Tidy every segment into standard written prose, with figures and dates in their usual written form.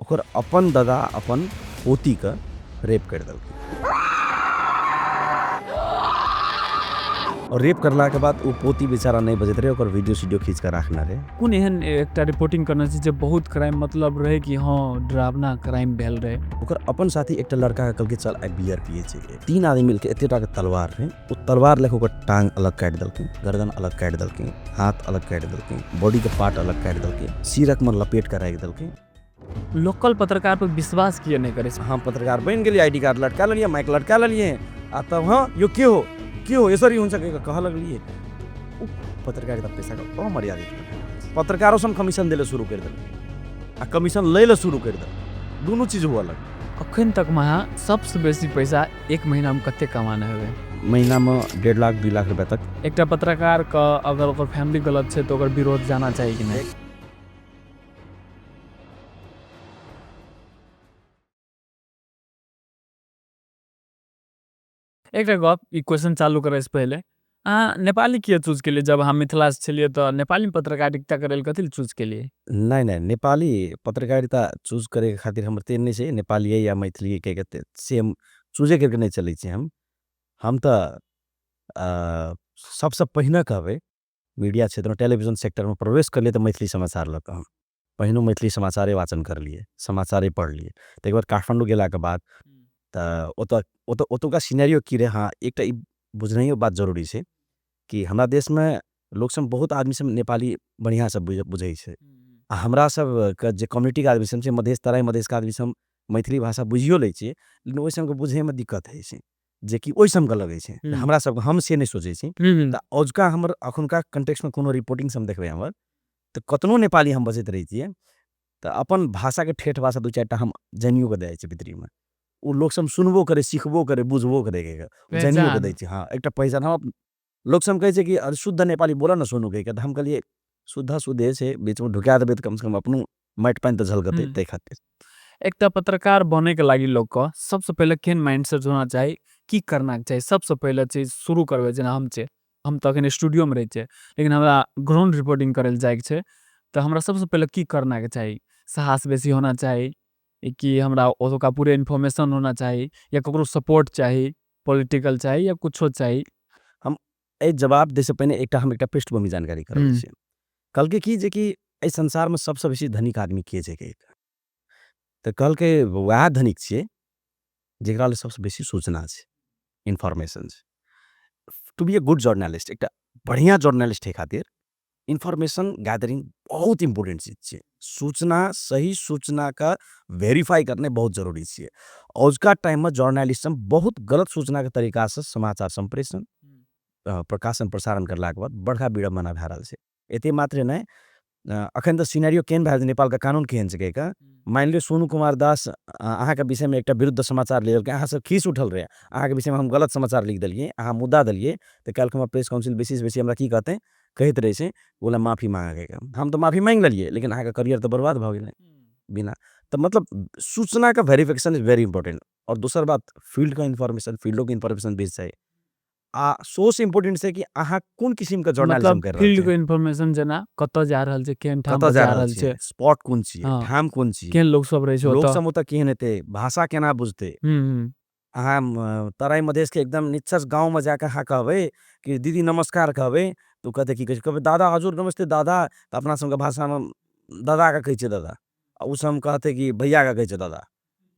ओकर अपन दादा अपन पोती का रेप कर देलकै और रेप करला के बाद वो पोती बेचारा नहीं बजत रहे, ओकर वीडियो सीडियो खींच कर रखना रहे। कुन एहन एकटा रिपोर्टिंग करना चाहिए जब बहुत क्राइम मतलब रहे कि हाँ डरावना क्राइम भेल रहे। ओकर अपन साथी एक लड़का के कहलकै चल बियर पिए छै। 3 आदमी मिलके एतेटा के तलवार रहे, वो तलवार लेके ओकर टांग अलग काट देलकै, गर्दन अलग काट देलकै, हाथ अलग काट देलकै, बॉडी के पार्ट अलग काट देलकै, सिरक में लपेट कर रख देलकै। लोकल पत्रकार पर विश्वास किए नहीं करे। हम पत्रकार बन गेलिए, आईडी कार्ड लटका लेलिए, माइक लटका लेलिए, आ तब हाँ यो के हो यसरी हुन्छ कह लगलिए। पत्रकारिता पेशा का अमर्यादित पत्रकारों से कमीशन दिले शुरू कर दिल आ कमीशन ले शुरू कर दिल, दोनों चीज हुआ अलग। अखन तक में सबसे बेसी पैसा एक महीना में कते कमाना है? महीना में 1.5 लाख 2 लाख रुपया तक। एक पत्रकार का अगर ओकर फैमिली गलत है तो ओकर विरोध जाना चाहिए कि नहीं? एक गप ई क्वेश्चन चालू करे से पहले नेपाली किए चूज के लिए? जब हम मिथिला से छलिए तो नेपाली पत्रकारिता करे कथी चूज के लिए? नहीं नेपाली पत्रकारिता चूज करे खातिर हमर तेन नहीं है, नेपाली या मैथिली के कहते सेम चूजे करके नहीं चले छे। हम तो सबसे पहिने कहबे मीडिया क्षेत्र में टेलीविजन सेक्टर में प्रवेश कर लिए तो मैथिली समाचार लग हम पहिनो मैथिली समाचारे वाचन कर लिए, समाचारे पढ़ लिए। तो एक बार काठमांडू गेला के बाद ओतुका सिनेरियो की रहे। हाँ एक बुझनाइयो बात जरूरी है कि हमारा देश में लोग सब बहुत आदमी सब नेपाली बढ़िया से बुझे छे। हमरा सब के जे कम्युनिटी के आदमी सब मधेश तराई मधेश के आदमी सब मैथिली भाषा बुझियो ले छे, लेकिन ओइ सब के बुझे में दिक्कत है छे, जे कि ओइ सब के लगे छे। हमरा सब हम से नहीं सोचे छी। त औजका हमर अखुनका कंटेक्स्ट में कोनो रिपोर्टिंग सब देखबे हमर तो कतनो नेपाली हम बजत रही छिए तो अपन भाषा के ठेठ भाषा 2-4टा हम जानियो के दे छे भीतरी में। उ लोग सब सुनबो करे, सीखबो करे, बुझबो करे के जानियो के दे छे। हाँ एकटा पहचान हम लोग सब कहे छे कि शुद्ध नेपाली बोला ना सोनू के हम कहलिए शुद्ध शुद्धे छे, बीच में ढुका देबे तो कम से कम अपनो माइट पानी तो झलकते तै खातिर। एक पत्रकार बने के लागी लोग को सबसे पहले केन माइंडसेट होना चाहिए, की करना चाहिए? सबसे पहले चीज शुरू करबे जेना हम तो अखन स्टूडियो में रही छे, लेकिन हमरा ग्राउंड रिपोर्टिंग करे जाए छे तो हमरा सबसे पहले की करना के चाहिए? साहस बेसी होना चाहिए कि हमरा ओका पूरे इन्फॉर्मेशन होना चाहिए, या ककरो सपोर्ट चाहिए, पॉलिटिकल चाहिए या कुछो चाहिए? हम ए जवाब दे से पहले हम एक पृष्ठभूमि जानकारी करबे छे। कल के की जे कि ए संसार में सबसे बेसी धनिक आदमी के जे के तो कल के वह धनिक छे जेकरा ले सबसे बेसी सूचना छे, इन्फॉर्मेशन छे। To be a good journalist, एक बढ़िया जर्नलिस्ट है खातिर इन्फॉर्मेशन गैदरिंग बहुत इंपोर्टेंट चीज छे। सूचना सही सूचना का वेरीफाई करने बहुत जरूरी छे। औजका टाइम में जर्नलिज्म बहुत गलत सूचना के तरीका से समाचार संप्रेषण प्रकाशन प्रसारण करला के बाद बड़का विडम्बना भए रहल छे। एते मात्र नहीं अखन तो सिनेरियो केन भए नेपाल का कानून केहन छे का मान लियो सोनू कुमार दास अहाँ के विषय में एक विरुद्ध समाचार ले के अहाँ सब खीस उठल रहे, अहाँ के विषय में हम गलत समाचार लिख दिलिए, अहाँ मुद्दा दिलिए तो कल के प्रेस काउंसिल बेसी हमरा की कहते कहते रहे छे बोला माफी मांगे के हम तो माफी मांग लिये, लेकिन अहाँ का करियर तो बर्बाद भ गेल बिना। तो मतलब सूचना का वेरिफिकेशन इज वेरी इंपॉर्टेंट। और दूसर बात फील्ड का इन्फॉर्मेशन, फील्डो के इन्फॉर्मेशन बेच चाहिए। सोच इम्पोर्टेंट है कि अहाँ कौन किस्म का जर्नलिज्म कर रहल फील्ड छे, के इन्फॉर्मेशन जना कत जा रहल छे, केन ठाम कत जा जा रहल छे, छे, स्पॉट कौन छिए, हाँ, ठाम कौन छिए, केन लोग सब रहे छे, लोग सब ओतऽ केहन हेते, भाषा केना बुझते। अहाँ तराई मधेश के एकदम निच्चस गांव में जाके अहाँ कहबे कि दीदी नमस्कार कहबे तो कहते की कहबे दादा हजूर नमस्ते दादा, तो अपना सब के भाषा में दादा का कहे छे दादा, उ सब कहते कि भैया का कहे छे दादा,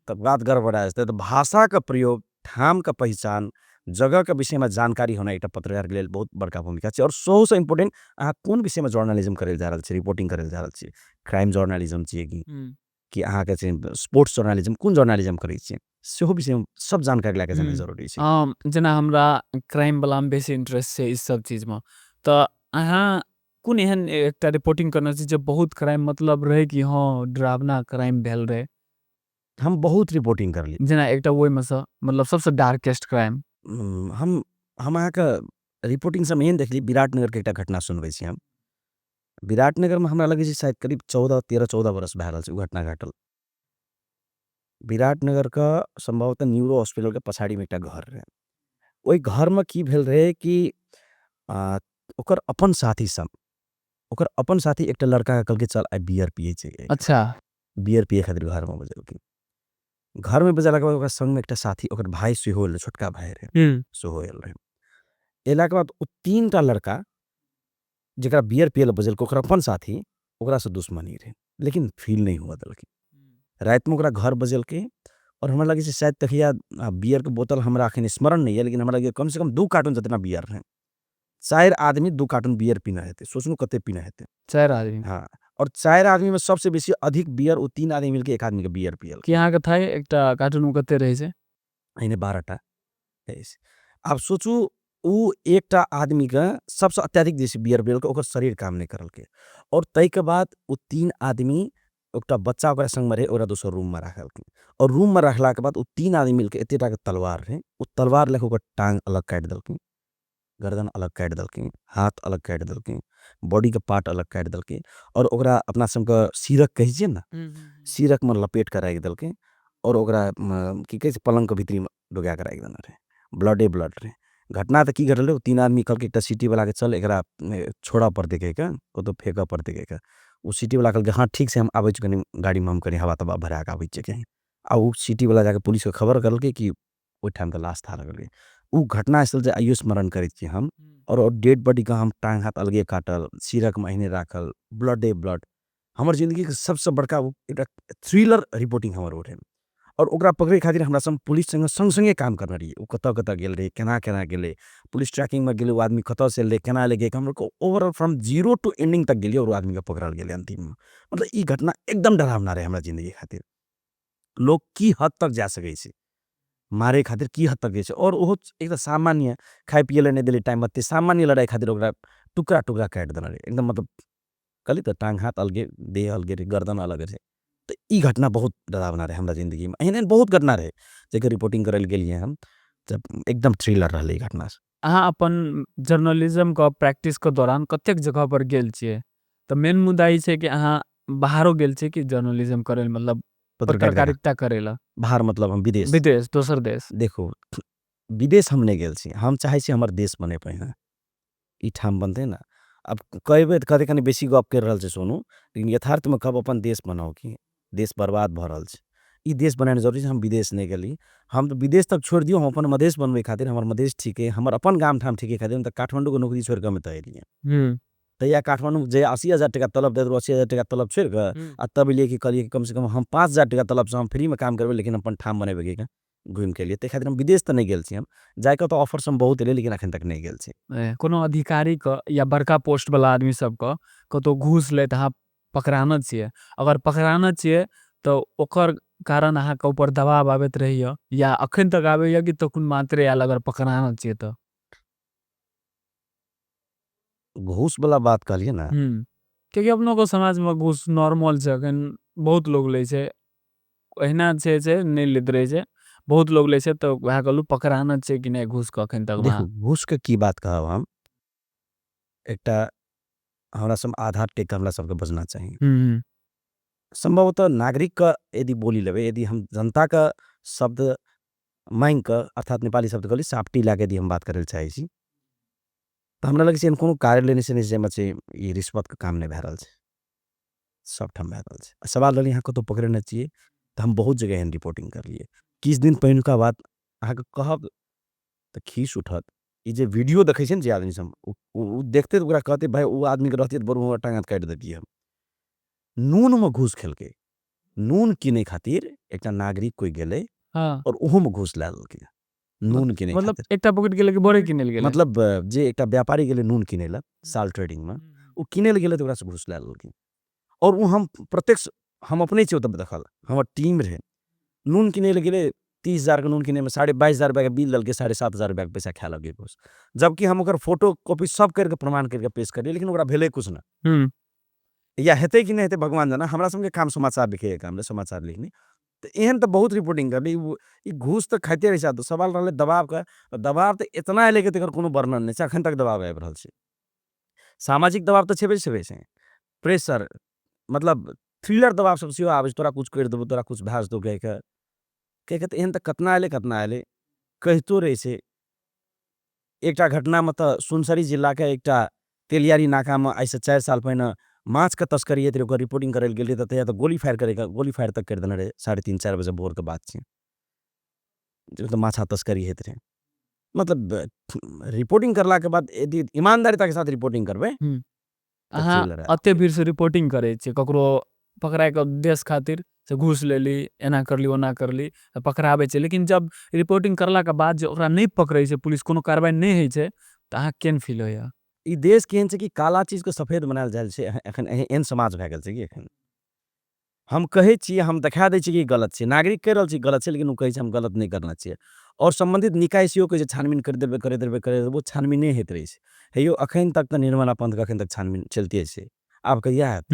तब बात गड़बड़ा जाते। तो भाषा का प्रयोग, ठाम का पहचान, जगह के विषय में जानकारी होना एक पत्रकार के लिए बहुत बड़का भूमिका छे। और सबसे इम्पोर्टेंट अहाँ कौन विषय में जर्नलिज्म करे जा रहल छे, रिपोर्टिंग करे जा रहल छे, क्राइम जर्नलिज्म छे कि अहाँ के स्पोर्ट्स जर्नलिज्म, कौन जर्नलिज्म करे छे, सेहो विषय में सब जानकारी लेके जाना जरूरी छे। जना हमरा क्राइम वाला में बेसी इंटरेस्ट छे इस सब चीज में, तो अहाँ कौन एहन एकटा रिपोर्टिंग करना चाहिए जब बहुत क्राइम मतलब रहे कि हाँ डरावना क्राइम भेल रहे? हम बहुत रिपोर्टिंग कर ली, जना एकटा ओइ में से मतलब सबसे डार्केस्ट क्राइम हम अहाँ के रिपोर्टिंग से एहन देखली विराटनगर के एकटा घटना सुनबे छी। हम विराटनगर में हमरा लगे छे शायद करीब 13-14 बरस भए रहल छे उ घटना घटल। विराटनगर का संभवतः न्यूरो हॉस्पिटल के पछाड़ी में एकटा घर रहे। ओइ घर में की भेल रहे कि ओकर अपन साथी सब, ओकर अपन साथी एकटा लड़का के कहलकै चल बियर पिए छे। अच्छा बियर पिए खातिर घरमे बजेलखिन। घरमे बजेलाके बाद ओकरा संगमे एकटा साथी ओकर भाइ सेहो अएले, छोटका भाइ रहे, सेहो आएल रहे। अएलाके बाद उ 3 टा लड़का जेकरा बियर पिए ला बजेलकै ओकर अपन साथी ओकरासे दुश्मनी रहे, लेकिन फ़ील नहीं हुआ देलखिन। रातिमे ओकरा घर बजेलकै और हमरा लागे छै शायद तहिया बियर के बोतल हमरा एखन स्मरण नहीं है, लेकिन हमरा लागे कम से कम 2 कार्टून जितना बियर रहे। 4 आदमी 2 कार्टून बियर पीना हेतै, सोचनु कते पीना हेतै। 4 आदमी हाँ, और 4 आदमी में सबसे बेसी अधिक बियर उ 3 आदमी मिलके 1 आदमी के बियर कि पियलकै। अहाँके थाहे एकटा कार्टून कते रहै छै? एहिने 12 टा रहै छै। आब सोचू उ एकटा आदमी के सबसे अत्याधिक जैसे बियर पियलकै ओकर शरीर काम नहीं करलकै और तै के बाद उ 3 आदमी एकटा बच्चा ओकरा संग में रहे ओकरा दोसर रूम में राखलखिन और रूम में रखला के बाद उ 3 आदमी मिलके एतेटा के तलवार रहे, उ तलवार लेके ओकर टांग अलग काट देलखिन, गर्दन अलग काट देलखिन, हाथ अलग काट देलखिन, बॉडी के पार्ट अलग काट देलखिन और ओकरा अपना सब के सिरक कहै छियै न, सिरक में लपेट के राख देलखिन और ओकरा की कहै छै पलंग के भीतरी में डुगा के राख देने रहे। ब्लडे ब्लड रहे। घटना त की घटल रहे, 3 आदमी कहलकै एकटा सिटी वाला के चल एकरा छोड़ा पड़तै कहि के, कतौ फेंकऽ पड़तै कहि के। उ सिटी वाला कहलकै हाँ ठीक छै हम आबै छी कनी गाड़ी में हम कनी हवा तवा भरा के आबै छियै कहीं। आ उ सिटी वाला जाके पुलिस के खबर करलकै कि ओइ ठाम के लाश था लगलै। उ घटना स्थल से आइयो स्मरण करै छियै हम और डेड बॉडी के हम टांग हाथ अलगे काटल, सिरक में अहिने राखल, ब्लडे ब्लड। हमर जिंदगी के सबसे बड़का उ एकटा थ्रिलर रिपोर्टिंग हमर उ रहे। और ओकरा पकड़े खातिर हमरा संग पुलिस संगे काम करने रहिए। उ कतऽ गेल रहे, केना गेलै, पुलिस ट्रैकिंग में गेलै, उ आदमी कतऽ से एलै, केना एलै हम लोग को ओवरऑल फ्रॉम 0 टू एंडिंग तक गेलिए और उ आदमी के पकड़ल गेलै अंतिम में। मतलब ई घटना एकदम डरावना रहे हमरा जिंदगी खातिर। लोग की हद तक जा सकै छै, मारे खातिर की हद तक जाइ छै और ओहो एकदम सामान्य खाए पिए ला नहीं देले टाइम बत्ती सामान्य लड़ाई खातिर ओकरा टुकड़ा-टुकड़ा काट देने रहे। एकदम मतलब कहली त टांग हाथ अलगे, देह अलगे रहे, गर्दन अलग रहे। त ई घटना बहुत डरावना रहे हमरा जिंदगी में। एहन बहुत घटना रहे जेकर रिपोर्टिंग करे ला गेलिए हम। जब एकदम थ्रिलर रहले ई घटना। अहाँ अपन जर्नलिज्म के प्रैक्टिस के दौरान कतेक जगह पर गेल छियै? त मेन मुद्दा ई छै कि अहाँ बाहरो गेल छियै कि जर्नलिज्म करे ला मतलब पत्रकारिता करे ला? बाहर मतलब हम विदेश। विदेश, दोसर देश। देखो विदेश हम नहीं गेल छी। हम चाहे छी हमर देश बने पहिने। ई ठाम बनतै न। अब कहबै त कथी कनी बेसी गप कर रहल छै सोनू, लेकिन यथार्थ में कब अपन देश बनाओ कि देश बर्बाद भ रहल छै। ई देश बनाए जरूरी छै, हम विदेश नहीं गेली। हम त विदेश तक छोड़ दियौ, हम अपन मधेश बनबै खातिर हमर मधेश ठीक है, हमर अपन गाम ठाम ठीक है खातिर हम त काठमांडू के नौकरी छोड़ के हम एतऽ एलिए। तहिया काठमांडू में जे 80,000 टका तलब दैत रहो, 80,000 टका तलब छोड़ के आ तब एलिए कि कहलिए कि कम से कम हम 5,000 टका तलब से हम फ्री में काम करबै लेकिन अपन ठाम बनेबै कहि के घुम के एलिए। तै खातिर हम विदेश त नहीं गेल छी हम। जाए के त ऑफर्स हम बहुत एलै लेकिन अखन तक नहीं गेल छी। कोनो अधिकारी क या बड़का पोस्ट वाला आदमी सब क कतौ घूस लैत अहाँ पकड़ाना छियै। अगर पकड़ाना छियै त ओकर कारण अहाँ के ऊपर दबाव आबैत रहैया या अखन तक आबैया कि तखन मात्रे आयल अगर पकड़ाना छियै त? घूस वाला बात कहलिए ना। क्योंकि अपनो को समाज में घूस नॉर्मल छै, अखन बहुत लोग लै छै। एहिना छै से नहीं लैत रहै छै। बहुत लोग लै छै त वैह कहलु पकड़ाना छै कि नहीं घूस क अखन तक वहाँ? देखू घूस के की बात कहब हम। एकटा हमरा सब आधार टेक हमरा सबके बजना चाही। संभवतः नागरिक का यदि बोली लेबै, यदि हम जनता का शब्द मांग के अर्थात नेपाली शब्द कहली सापटी लाके यदि हम बात करे ला चाहै छी, त हमरा लगे छै कोनो कार्यालय नहीं छै जेमा चाहिँ ई रिश्वत के काम नहीं भए रहल छै। सब ठाम भए रहल छै। सवाल रहल यहाँ कतौ पकड़े चाहिए त हम बहुत जगह एहन रिपोर्टिंग करलिए। किछ दिन पहिनुका बात अहाँ के कहब त खीस उठत। ई जे वीडियो देखै छै न जे आदमी सब उ देखते त ओकरा कहते भाई उ आदमी के रहतिए त बरू हमर टांग हाथ काट देतिए हम। नून में घूस खेलकै। नून किने खातिर एकटा नागरिक कोई गेलै और ओहो में घूस लै लेलकै। नून किने मतलब खातिर। एकटा पॉकेट गेलै कि बड़े किने गेलै? मतलब जे एकटा व्यापारी गेलै नून किने ला साल ट्रेडिंग में, उ किने ला गेलै त ओकरा से घूस लै लेलकै। और उ हम प्रत्यक्ष हम अपने छी ओतऽ देखल, हमर टीम रहे। नून किने ला गेलै 30,000 के नून किने में 22,500 रुपया के बिल देलकै, 7,500 रुपया के पैसा खाए लगलै घूस। जबकि हम ओकर फोटो कॉपी सब करके प्रमाण करके पेश करलिए लेकिन ओकरा भेलै कुछ ना। या हेतै कि नहीं हेतै भगवान जाने, हमरा सबके काम समाचार लिखे के काम रहे, समाचार लिखनी। त एहन त बहुत रिपोर्टिंग करली। ई घूस त खाइते रहै छै। सवाल रहलै दबाव का, दबाव त एतना एलै कि तेकर कोनो वर्णन नहीं छै। अखन तक दबाव आबि रहल छै। सामाजिक दबाव त छेबे छै। प्रेशर मतलब थ्रिलर दबाव सब सेहो आबै छै, तोरा कुछ करि देबौ, तोरा कुछ भए जेतौ कहि के। त एहन त कतना एलै कहितो रहै छै। एकटा घटना में त सुनसरी जिला के एकटा तेलियारी नाका में आइ से 4 साल पहिने माछ का तस्करी है, ओकर रिपोर्टिंग करे गेल रही तो गोली फायर तक कर देने रहे 3:30-4 बजे भोर के बाद से तो माछा तस्करी हेत रहे मतलब रिपोर्टिंग करला के बाद यदि ईमानदारिता के साथ रिपोर्टिंग करबे तो अहाँ चल रहा अते भीड़ से रिपोर्टिंग करे छे ककरो पकड़ाय के देश खातिर से घूस लेली एना करली ओना करली पकड़ाबे छे लेकिन जब रिपोर्टिंग करला के बाद जे ओकरा नहीं पकड़े छे पुलिस कोनो कार्रवाई नहीं होय छे त अहाँ केन फील होया ई देश केहन छै कि काला चीज के सफेद बनायल जायल छै एखन एहन समाज भए गेल छै कि एखन हम कहे छिए हम देखा दै छिए कि गलत छै नागरिक कह रहल छी गलत छै लेकिन उ कहे छै हम गलत नहीं करना चाहिए और संबंधित निकाय सेहो के जे छानबीन कर देबे वो छानबीन नहीं हेत रही छै हेयो अखन तक त निर्मला पंथ के अखन तक छानबीन चलते छै आब कहिया हैत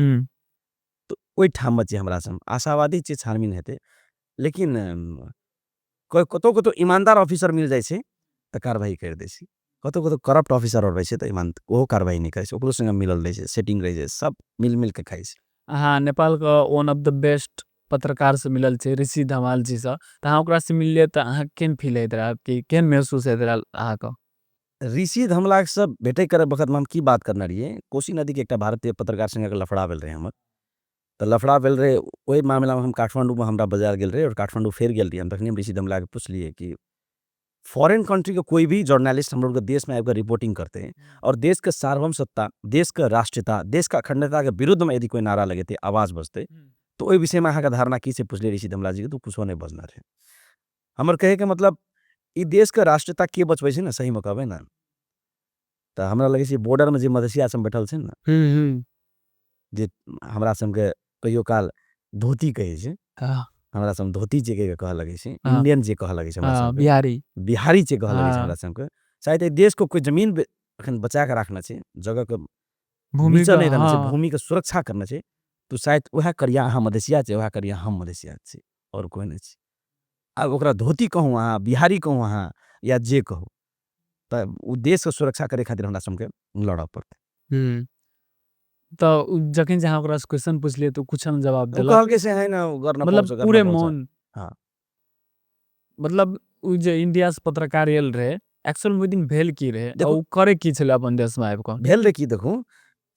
तो ओइ ठाम में छी हमरा सब आशावादी छी छानबीन हेते लेकिन कतो ईमानदार ऑफिसर मिल जाय छै त कार्रवाई कर दै छी कतो करप्ट ऑफिसर और रहै छै त ईमान ओहो कार्रवाई नहीं करे छै ओकरो संगे मिलल रहै छै सेटिंग रहै छै सब मिल के खाइ छै अहाँ नेपाल का वन ऑफ द बेस्ट पत्रकार से मिलल छे ऋषि धमाल जी से त अहाँ ओकरा से मिललिए त अहाँ केन फील होइत रहा कि केन महसूस होइत रहा अहाँ का ऋषि धमलाक से भेटे करे वक्त में हम की बात करना रहिए कोसी नदी के एक भारतीय पत्रकार संगे के लफड़ा भेल रहे हमर तो लफड़ा भेल रहे ओहि मामला में हम काठमांडू में हमरा बाजार गेल रहे और काठमांडू फेर गेल रही हम तखनी ऋषि धमला के पूछलिए कि फॉरेन कंट्री के कोई भी जर्नलिस्ट हम लोग के देश में आकर रिपोर्टिंग करते हैं और देश के सार्वभौम सत्ता देश का राष्ट्रीयता देश का अखंडता के विरुद्ध में यदि कोई नारा लगे थे आवाज बजते तो ओहि विषय में अहाँ का धारणा की से पूछले ऋषि धमला जी के तो कुछ नहीं बजना रहे हमर कहे के मतलब ई देश के राष्ट्रीयता के बचबै छै ना सही में कहबै ना तो हमरा लगे छै बॉर्डर में जे मधेसिया सब बैठल छै ना जे हमरा सबके कहियो काल धोती कहे छै हमरा सब धोती जे के कह लगे छै इंडियन जे कह लगे छै हमरा सब बिहारी जे कह लगे छै हमरा सबके शायद देश को कोई जमीन अखन बचा के रखना छै जगह के भूमि नहीं रहना छै भूमि के सुरक्षा करना छै तो शायद वह करिया अहाँ मधेसिया छै वह करिया हम मधेसिया छै और कोई नहीं छै अब ओकरा धोती कहूँ अहाँ बिहारी कहूँ अहाँ या जे कहूँ त उ देश के सुरक्षा करे खातिर हमरा सबके लड़ऽ पड़ते तो जखन जहाँ ओकरा से क्वेश्चन पूछलिए तो कुछ हम जवाब देलक कहल के से है ना गर्न मतलब पूरे मौन हां मतलब उ जे इंडिया से पत्रकार आयल रहे एक्चुअल में दिन भेल की रहे और उ करे की छले अपन देश में आबि क भेल रे की देखू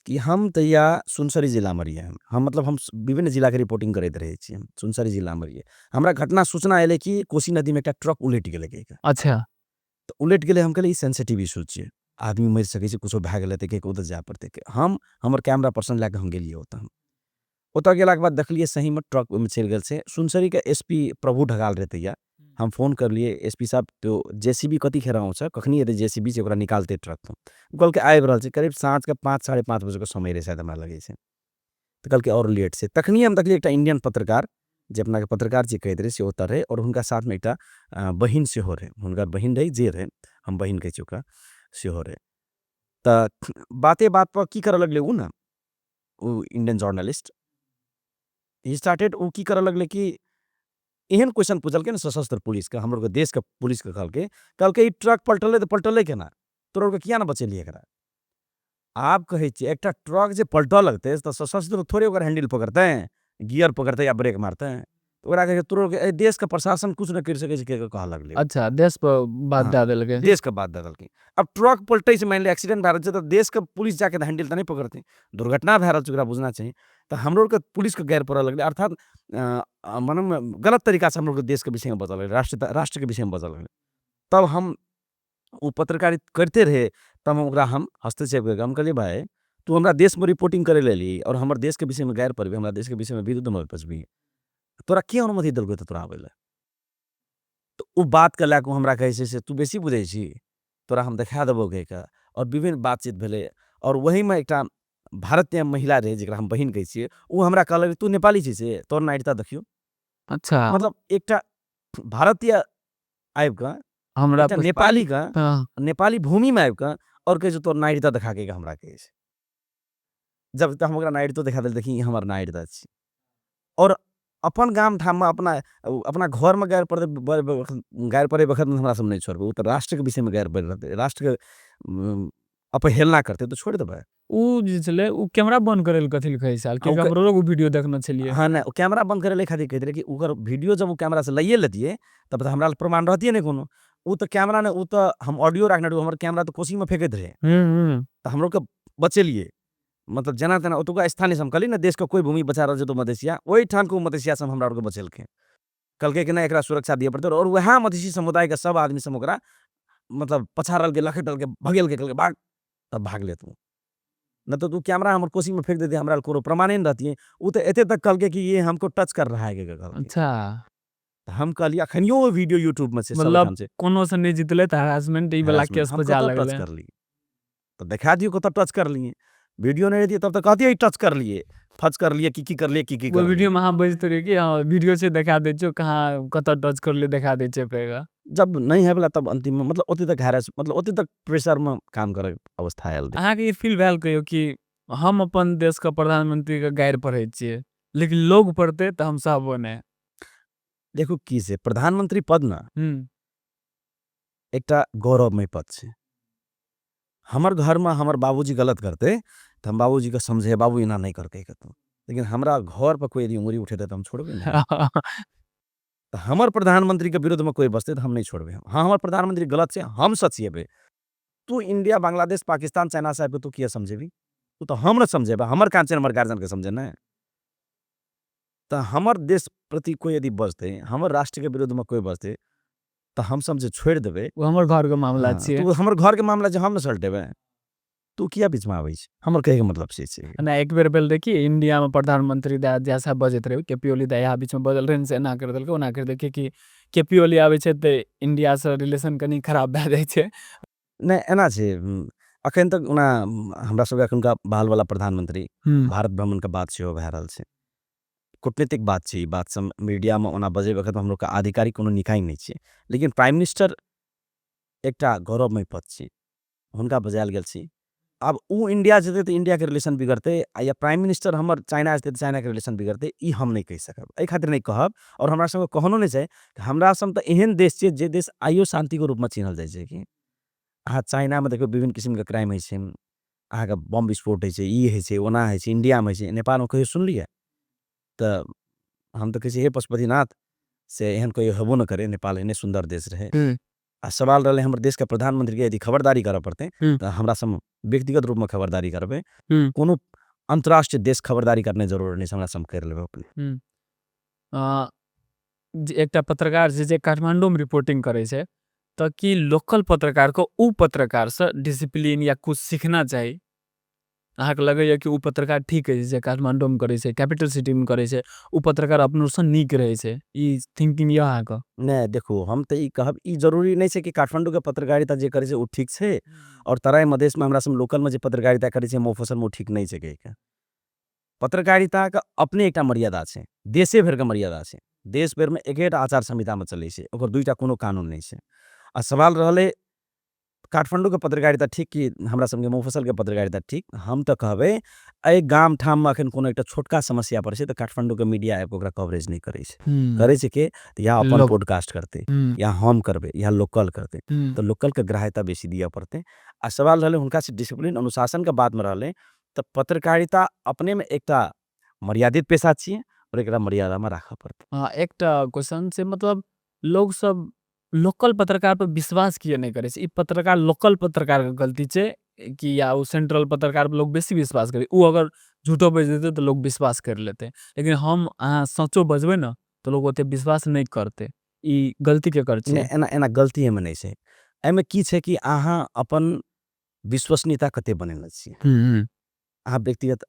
कि हम तैया सुनसरी जिला में रहिए हम मतलब हम विभिन्न जिला के रिपोर्टिंग करते रहे छी हम सुनसरी जिला में रहिए हमरा घटना सूचना एले कि कोसी नदी में एक ट्रक उलट गेले के अच्छा तो उलट गेले हम कहले ई सेंसिटिव इशू छिए आदमी मर सके छै कुछो भए गेले त के उधर जाय पड़ते हम हमर कैमरा पर्सन लेके हम गेलिए ओतऽ गेला के बाद देखलिए सही में ट्रक में चल गेल छै सुनसरी के एसपी प्रभु ढगाल रहते या हम फोन करलिए एसपी साहब तो जेसीबी कथी खेराउ छ कखनी एते जेसीबी से ओकरा निकालते ट्रक तो कहल के आबि रहल छै करीब साँझ के 5-5:30 बजे के समय रहे शायद हमरा लगे छै तो कहल के और लेट से तखनी हम देखलिए एकटा इंडियन पत्रकार जे अपना के पत्रकार जी कहते रहे से ओतऽ रहे और हुनका साथ में एकटा बहिन से हो रहे हुनकर बहिन रही जे रहे हम बहिन कह छी ओकरा से हो रहे त बाते बात पर की करे लगले उ ना उ इंडियन जर्नलिस्ट ही स्टार्टेड उ की करे लगले कि एहन क्वेश्चन पूछल के ना सशस्त्र पुलिस के हमरो के देश के पुलिस के कहल के ई ट्रक पलटले केना तोरा के किया ना बचेलिए एकरा आप कहे छी एकटा ट्रक जे पलटऽ लगते तो सशस्त्र थोड़े ओकर हैंडल पकड़ते गियर पकड़ते या ब्रेक मारते तो ओकरा कहे तोरा के देश के प्रशासन कुछ न कर सके छै के कह लगले अच्छा देश पर बात दे देलके देश के बात दे देलके अब ट्रक पलटे से मान ले एक्सीडेंट भए रहल छै तो देश के पुलिस जाके हैंडल तो नहीं पकड़ते दुर्घटना भए रहल छै ओकरा बुझना चाहिए तो हमरो के पुलिस के गैर पड़े लगले अर्थात माने गलत तरीका से हमरो के देश के विषय में बता लगले राष्ट्र के विषय में बता लगले तब हम वो पत्रकारित करते रहे तब हम हस्तक्षेप करके हम कहलिए भाई तू हमरा देश में रिपोर्टिंग करे लेली और हमर देश के विषय में गैर पड़बी हमरा देश के विषय में विरुद्ध मत पछबी तोरा के अनुमति देलको तोरा आबे ले तो उ बात के लाके हमरा कहे छै से तू बेसी बुझै छी तोरा हम देखा देबो के और विभिन्न बातचीत भेले और वही में एकटा भारतीय महिला रहे जेकरा हम बहिन कहै छियै उ हमरा कहलक तू नेपाली छी से तोर नागरिकता देखियो अच्छा मतलब एकटा भारतीय आबि के हमरा नेपाली का नेपाली भूमि में आबि के और कहे तोर नागरिकता देखा के हमरा कहे छै जब तक हम ओकरा नागरिकता देखा देल देखी हमर नागरिकता छी और अपन गाम ठाम में अपना घर में गैर पड़े वक्त में हमरा सब नहीं छोड़बे तो राष्ट्र के विषय में गैर पड़ रहते राष्ट्र के अपहेलना करते तो छोड़ देबे उ जे छले उ कैमरा बंद करे कथि ल कहै साल के हमरो लोग वीडियो देखना छलिए हां ना कैमरा बंद करे ले खातिर कहते कि ओकर वीडियो जब कैमरा से लइए लेतिए तब तो हमरा प्रमाण रहतिए नहीं कोनो उ तो कैमरा ने उ तो हम ऑडियो रखना हमर कैमरा तो कोसी में फेंकत रहे तो हमरो के बचेलिए मतलब जेना तेना ओतुका स्थानीय से हम कहली ना देश के कोई भूमि बचा रहल छै तो मधेसिया, ओहि ठाम के मधेसिया से हमरा आर के बचेलकै। कहलकै कि नहीं एकरा सुरक्षा दिए पड़तै और वएह मधेसी समुदाय के सब आदमी सब ओकरा मतलब पछाड़ल के लखेटल के भगेलकै, कहलकै भाग, तब भागले तू। न तो तू कैमरा हमर कोसी में फेंक देती, हमरा कोनो प्रमाणे नहीं रहती। उ तो एते तक कहलकै कि ये हमको टच कर रहा है के कहलकै। अच्छा। हम कहलिए अखनियो वो वीडियो यूट्यूब में छै सब मतलब ठाम छै। कोनो से नहीं जीतले त हरासमेंट ई वाला हैरेसमेंट केस हम पे जा कतऽ टच लगले। कर लिए? तो दिखा दियो कतऽ टच कर लिए। वीडियो नहीं रहती तब तो कहती टच कर लिए, फच कर लिए, की कर लिए, की वो कर लिए। वीडियो में अहाँ बजते रहिए कि हाँ वीडियो से दिखा दै छो कहाँ कतऽ टच कर ले दिखा दै छै पेगा। जब नहीं है वाला तब अंतिम में मतलब ओते तक हैरेस मतलब ओते तक प्रेशर में काम करे अवस्था आयल रहे। अहाँ के ई फील भेल कहियो कि हम अपन देश के प्रधानमंत्री के गाइर पढ़ै छियै, लेकिन लोग पढ़तै त हम सहबो नै। देखो की से प्रधानमंत्री पद ना हुँ। एकटा गौरवमय पद छै। हमर घर में हमर बाबूजी गलत करते तो हम बाबूजी के समझे बाबू एना नहीं करके कहतौ। लेकिन हमरा घर पर कोई यदि उंगली उठेते तो हम छोड़बे नहीं। तो हमर प्रधानमंत्री के विरुद्ध में कोई बसते तो हम नहीं छोड़बे। हाँ हमर प्रधानमंत्री गलत छै, हम सचिएबे। तू इंडिया, बांग्लादेश, पाकिस्तान, चाइना साहब के तू किया समझेबी? तू तो हम न समझेबा, हमर कांचन हमर गार्जियन के समझे ना। तो हमर देश प्रति कोई यदि बजते, हमर राष्ट्र के विरुद्ध में कोई बजते, तो हम समझे छोड़ देबे। वो हमर घर के मामला हाँ, छियै। तू हमर घर के मामला छै, हम न सलटेबे। तू किया बीच में आबै छै? हमर कहे के मतलब से छै। ना एक बेर भेल रहे कि इंडिया में प्रधानमंत्री दया जैसा बजैत रहे केपी ओली दया यहाँ बीच में बजल रहे से एना कर देलकै ओना कर देलकै कि केपी ओली आबै छै त इंडिया से रिलेशन कनी खराब भए जाइ छै। नहीं एना छै अखन तक ओना हमरा सबके एखुनका बहाल वाला प्रधानमंत्री हुँ। भारत भ्रमण के बात सेहो भए रहल छै। कूटनीतिक बात छै, ई बात सब मीडिया में ओना बजे वक्त हम लोग का आधिकारिक कोनो निकाय नहीं छै। लेकिन प्राइम मिनिस्टर एकटा गौरवमय पद छै, हुनका बजायल गेल छै। अब उ इंडिया जेतै त इंडिया के रिलेशन बिगड़तै आ या प्राइम मिनिस्टर हमर चाइना जेतै त चाइना के रिलेशन बिगड़तै, ई हम नहीं कहि सकब। एहि खातिर नहीं कहब और हमरा सबके कहनो नहीं छै। हमरा सब त एहन देश छै जे देश आइयो शांति के रूप में चिन्हल जाइ छै कि अहाँ चाइना में देखियौ विभिन्न किसिम के क्राइम होइ छै, अहाँ के बम विस्फोट होइ छै, ई होइ छै, ओना होइ छै, इंडिया में होइ छै, नेपाल में कहियो सुनलियै? त हम त कहै छी हे पशुपतिनाथ से एहन कहियो हेबो न करे, नेपाल एहने सुंदर देश रहे। हुँ। आ सवाल रहले हमर देश के प्रधानमंत्री के यदि खबरदारी करे पड़तै हुँ। त हमरा सब व्यक्तिगत रूप में खबरदारी करबै। हुँ। कोनो अंतर्राष्ट्रीय देश खबरदारी करने जरूरी नहीं छै, हमरा सब कर लेबै अपने। हुँ। अ, जे एकटा पत्रकार जे काठमांडू में रिपोर्टिंग करै छै, त की लोकल पत्रकार को उ पत्रकार से डिसिप्लिन या कुछ सीखना चाही? अहाँ के लगैये कि उ पत्रकार ठीक है जे काठमांडू में करै छै, कैपिटल सिटी में करै छै, उ पत्रकार अपनो से नीक रहै छै। ई थिंकिंग ये अहाँ के? नहीं देखो हम त ई कहब ई जरूरी नहीं छै कि काठमांडू के पत्रकारिता जे करे छै उ ठीक छै और तराई मधेश में हमरा सब लोकल में जे पत्रकारिता करे छै मोफसल में उ ठीक नहीं छै कहि के। पत्रकारिता के अपने एकटा मर्यादा छै, देशे भर के मर्यादा छै। देश भर में एकेटा आचार संहिता में चलै छै, ओकर दुईटा कोनो कानून नहीं छै। आ सवाल रहले काठमांडू के पत्रकारिता ठीक कि हमरा सबके मोफसल के पत्रकारिता ठीक? हम त कहबै एहि गाम ठाम में अखन कोनो एकटा छोटका समस्या पड़ै छै त काठमांडू के मीडिया ऐप ओकरा कवरेज नहीं करै छै। हुँ। करै छै के त या अपन लोक पॉडकास्ट करतै, हुँ। या हम करबै, या लोकल करतै। हुँ। तो लोकल के ग्राह्यता बेसी दिए पड़तै। आ सवाल रहले हुनका से डिसिप्लिन अनुशासन के बात में रहले त पत्रकारिता अपने में एकटा मर्यादित पेशा छियै और एकरा मर्यादा में राखऽ पड़तै। हाँ, एकटा क्वेश्चन छै मतलब लोग सब लोकल पत्रकार पे विश्वास किया नहीं करे छै? ई पत्रकार लोकल पत्रकार के गलती छै कि या उ सेंट्रल पत्रकार पे लोग बेसी विश्वास करे? उ अगर झूठो बाजि देतै त लोग विश्वास कर लेतै। लेकिन हम अहाँ सचो बजबै न त लोग ओते विश्वास नहीं करतै। ई गलती केकर नहीं छै? एना एना गलती एहिमे नहीं छै। एहिमे की छै कि अहाँ अपन विश्वसनीयता कते बनेने छियै। हुँ। हुँ। अहाँ व्यक्तिगत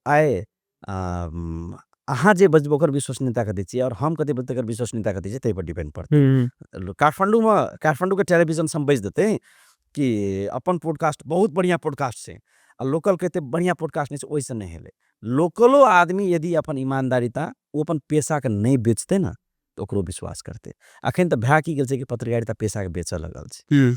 अहाँ जे बजबै ओकर विश्वसनीयता कते छियै और हम कते बजबै तकर विश्वसनीयता कते छै तै पर डिपेंड पड़तै। हुँ। काठमांडू के टेलीविजन से हम बाजि देतै कि अपन पॉडकास्ट बहुत बढ़िया पॉडकास्ट छै आ लोकल के एते बढ़िया पॉडकास्ट नहीं छै ओइसे नहीं हेलै। लोकलो आदमी यदि अपन ईमानदारिता ओ अपन पेशा के नहीं बेचतै न त ओकरो विश्वास करतै। अखन त भए की गेल छै कि पत्रकारिता पेशा के बेचऽ लगल छै। हुँ।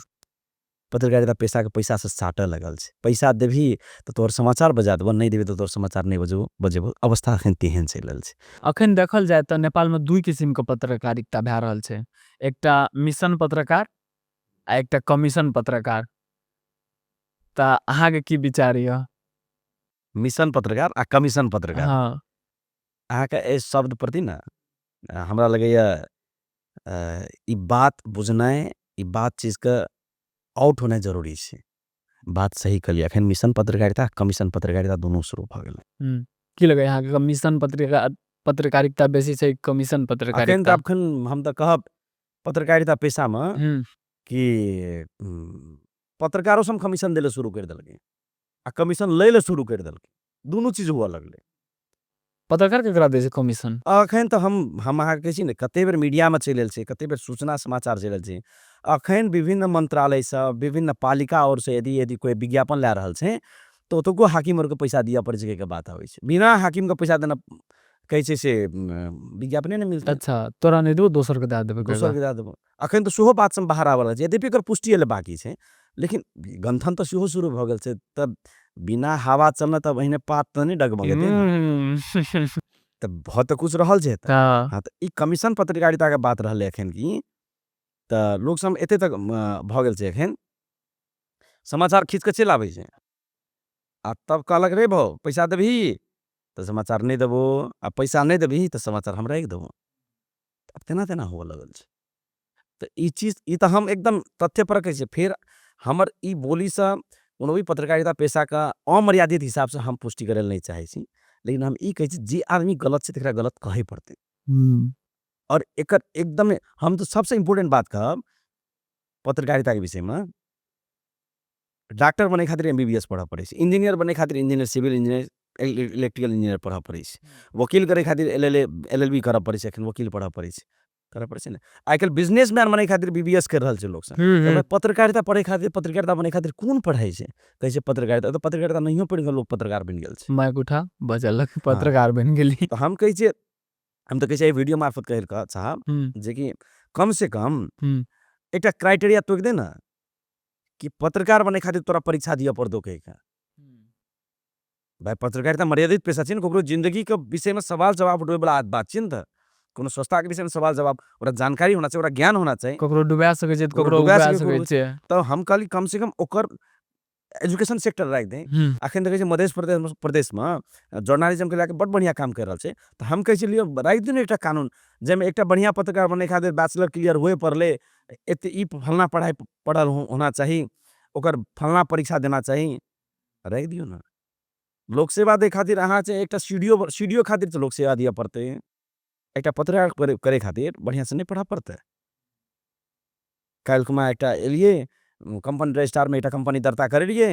पत्रकारिता पेशा के पैसा से साटऽ लगल छै। पैसा देबही त तोहर समाचार बजा देबौ, नहीं देबही त तोहर समाचार नहीं बजेबौ। अवस्था अखन तेहन चलि रहल छै। अखन देखल जाय त नेपाल में 2 किसिम के पत्रकारिता भए रहल छै। एकटा मिशन पत्रकार आ एकटा कमीशन पत्रकार। त अहाँ के की विचार ये? मिशन पत्रकार आ कमीशन पत्रकार। हाँ। अहाँ के एहि शब्द प्रति न हमरा लगैया ई बात बुझनाइ, ई बात चीज के आउट होनाइ जरूरी छै। बात सही कहलिए। एखन मिशन पत्रकारिता, कमीशन पत्रकारिता दुनू शुरू भऽ गेलै। की लगे अहाँके कमीशन पत्रकारिता बेसी छै कमीशन एखन तऽ पत्रकारिता? हम तऽ कहब पत्रकारिता पेशामे हुँ, कि पत्रकारो सब कमीशन दै ले शुरू करि देलकै आ कमीशन लै ले शुरू करि देलकै। दुनू चीज हुअ लगलै। पत्रकार केकरा दै छै कमीशन? एखन तऽ हम अहाँके कहै छी ने, कते बेर मीडियामे चलि आयल छै, कते बेर सूचना समाचार चलि आयल छै। एखन विभिन्न मंत्रालयसँ, विभिन्न पालिका ओरसँ यदि कोइ विज्ञापन लए रहल छै तऽ ओतुको हाकिम आरके पैसा दिअ पड़ै छै कहिके बात आबै छै। बिना हाकिमके पैसा देना कहै छै से विज्ञापने नहि मिलतै। अच्छा, तोरा नहि देबो दोसरके दए देबै कहिके? दोसरके दए देबौ। एखन तऽ सेहो बात सब बाहर आबऽ लगल छै, यद्यपि एकर पुष्टि एले बाकी छै, लेकिन गंथन तऽ सेहो शुरू भऽ गेल छै। तब बिना हवा चलने तब एहने पात तऽ नहि डगमगेतै ने। तऽ भऽ तऽ कुछ रहल छै एतऽ। हाँ, हाँ, तऽ ई कमीशन पत्रकारिताके बात रहलै एखन की, तऽ लोक सब एते तक भऽ गेल छै एखन, समाचार खींच कऽ चलि आबै छै आ तब कहलक रे भौ पैसा देबही तऽ समाचार नहि देबो, आ पैसा नहि देबही तऽ समाचार हम राखि देबो। अब तेना तेना हुअ लगल छै। तऽ ई चीज, ई तऽ हम एकदम तथ्य पर कहै छियै। फेर हमर ई बोलीसँ कोनो भी पत्रकारिता पेशाके अमर्यादित हिसाबसँ हम पुष्टि करै लए नहि चाहै छी, लेकिन हम ई कहै छी जे आदमी गलत छै तकरा गलत कहै पड़तै। हुँ, और एकर एकदम हम तऽ सबसे इम्पोर्टेंट बात कहब पत्रकारिताके विषयमे, डॉक्टर बनै खातिर एमबीबीएस पढ़ऽ पड़ै छै, इंजीनियर बनै खातिर engineer, civil engineer, electrical engineer पढ़ऽ पड़ै छै, वकील करे खातिर एलएलबी करऽ पड़ै छै, एखन वकील पढ़ऽ पड़ै छै, करऽ पड़ै छै ने। आइ काल्हि बिजनेसमैन बनै खातिर बीबीएस करि रहल छै लोक सब। तऽ भाई पत्रकारिता पढ़ै खातिर, पत्रकारिता बनै खातिर कोन पढ़ाइ छै? कहै छै पत्रकारिता। तऽ पत्रकारिता नहियो पढ़ि कऽ लोक पत्रकार बनि गेल छै। माइक उठा बजलक हाँ, पत्रकार बनि गेली। तऽ हम कहै छियै, हम तऽ कहै छियै एहि वीडियो मार्फत कहै कऽ चाहब हुँ, जे कि कम से कम हुँ, एकटा क्राइटेरिया तोकि दे ना कि पत्रकार बनै खातिर तोरा परीक्षा दिअ पड़तौ कहिके। भाई पत्रकारिता मर्यादित पेशा छै ने, ककरो जिंदगीके विषयमे सवाल जवाब उठबैवला बात छै ने। तऽ कोनो संस्थाके विषयमे सवाल जवाब, ओकरा जानकारी होना चाहिए, ओकरा ज्ञान होना चाही। ककरो डुबा सकै छै तऽ ककरो ककरो डुबा उगा सकै, सकै छै। तऽ हम कहली कम से कम ओकर एजुकेशन सेक्टर राखि दें। हुँ, एखन देखै छै मध्य प्रदेशमे जर्नलिज्मके लए कऽ बड्ड बढ़िआँ काम करि रहल छै। तऽ हम कहै छी लियौ राखि दियौ ने एकटा कानून, जाहिमे एकटा बढ़िआँ पत्रकार बनै खातिर बैचलर क्लियर हुए पड़लै, एते ई फलना पढ़ाइ पढ़ल होना चाही, ओकर फलना परीक्षा देना चाही, राखि दियौ ना। लोक सेवा दै खातिर अहाँ छै एकटा सीडीओ खातिर तऽ लोक सेवा दिअ पड़तै। एकटा पत्रकार करे खातिर बढ़िआँसँ नहि पढ़ऽ पड़तै? काल्हिखुमा एकटा एलियै, कंपनी रजिस्ट्रारमे एकटा कंपनी दर्ता करेलियै,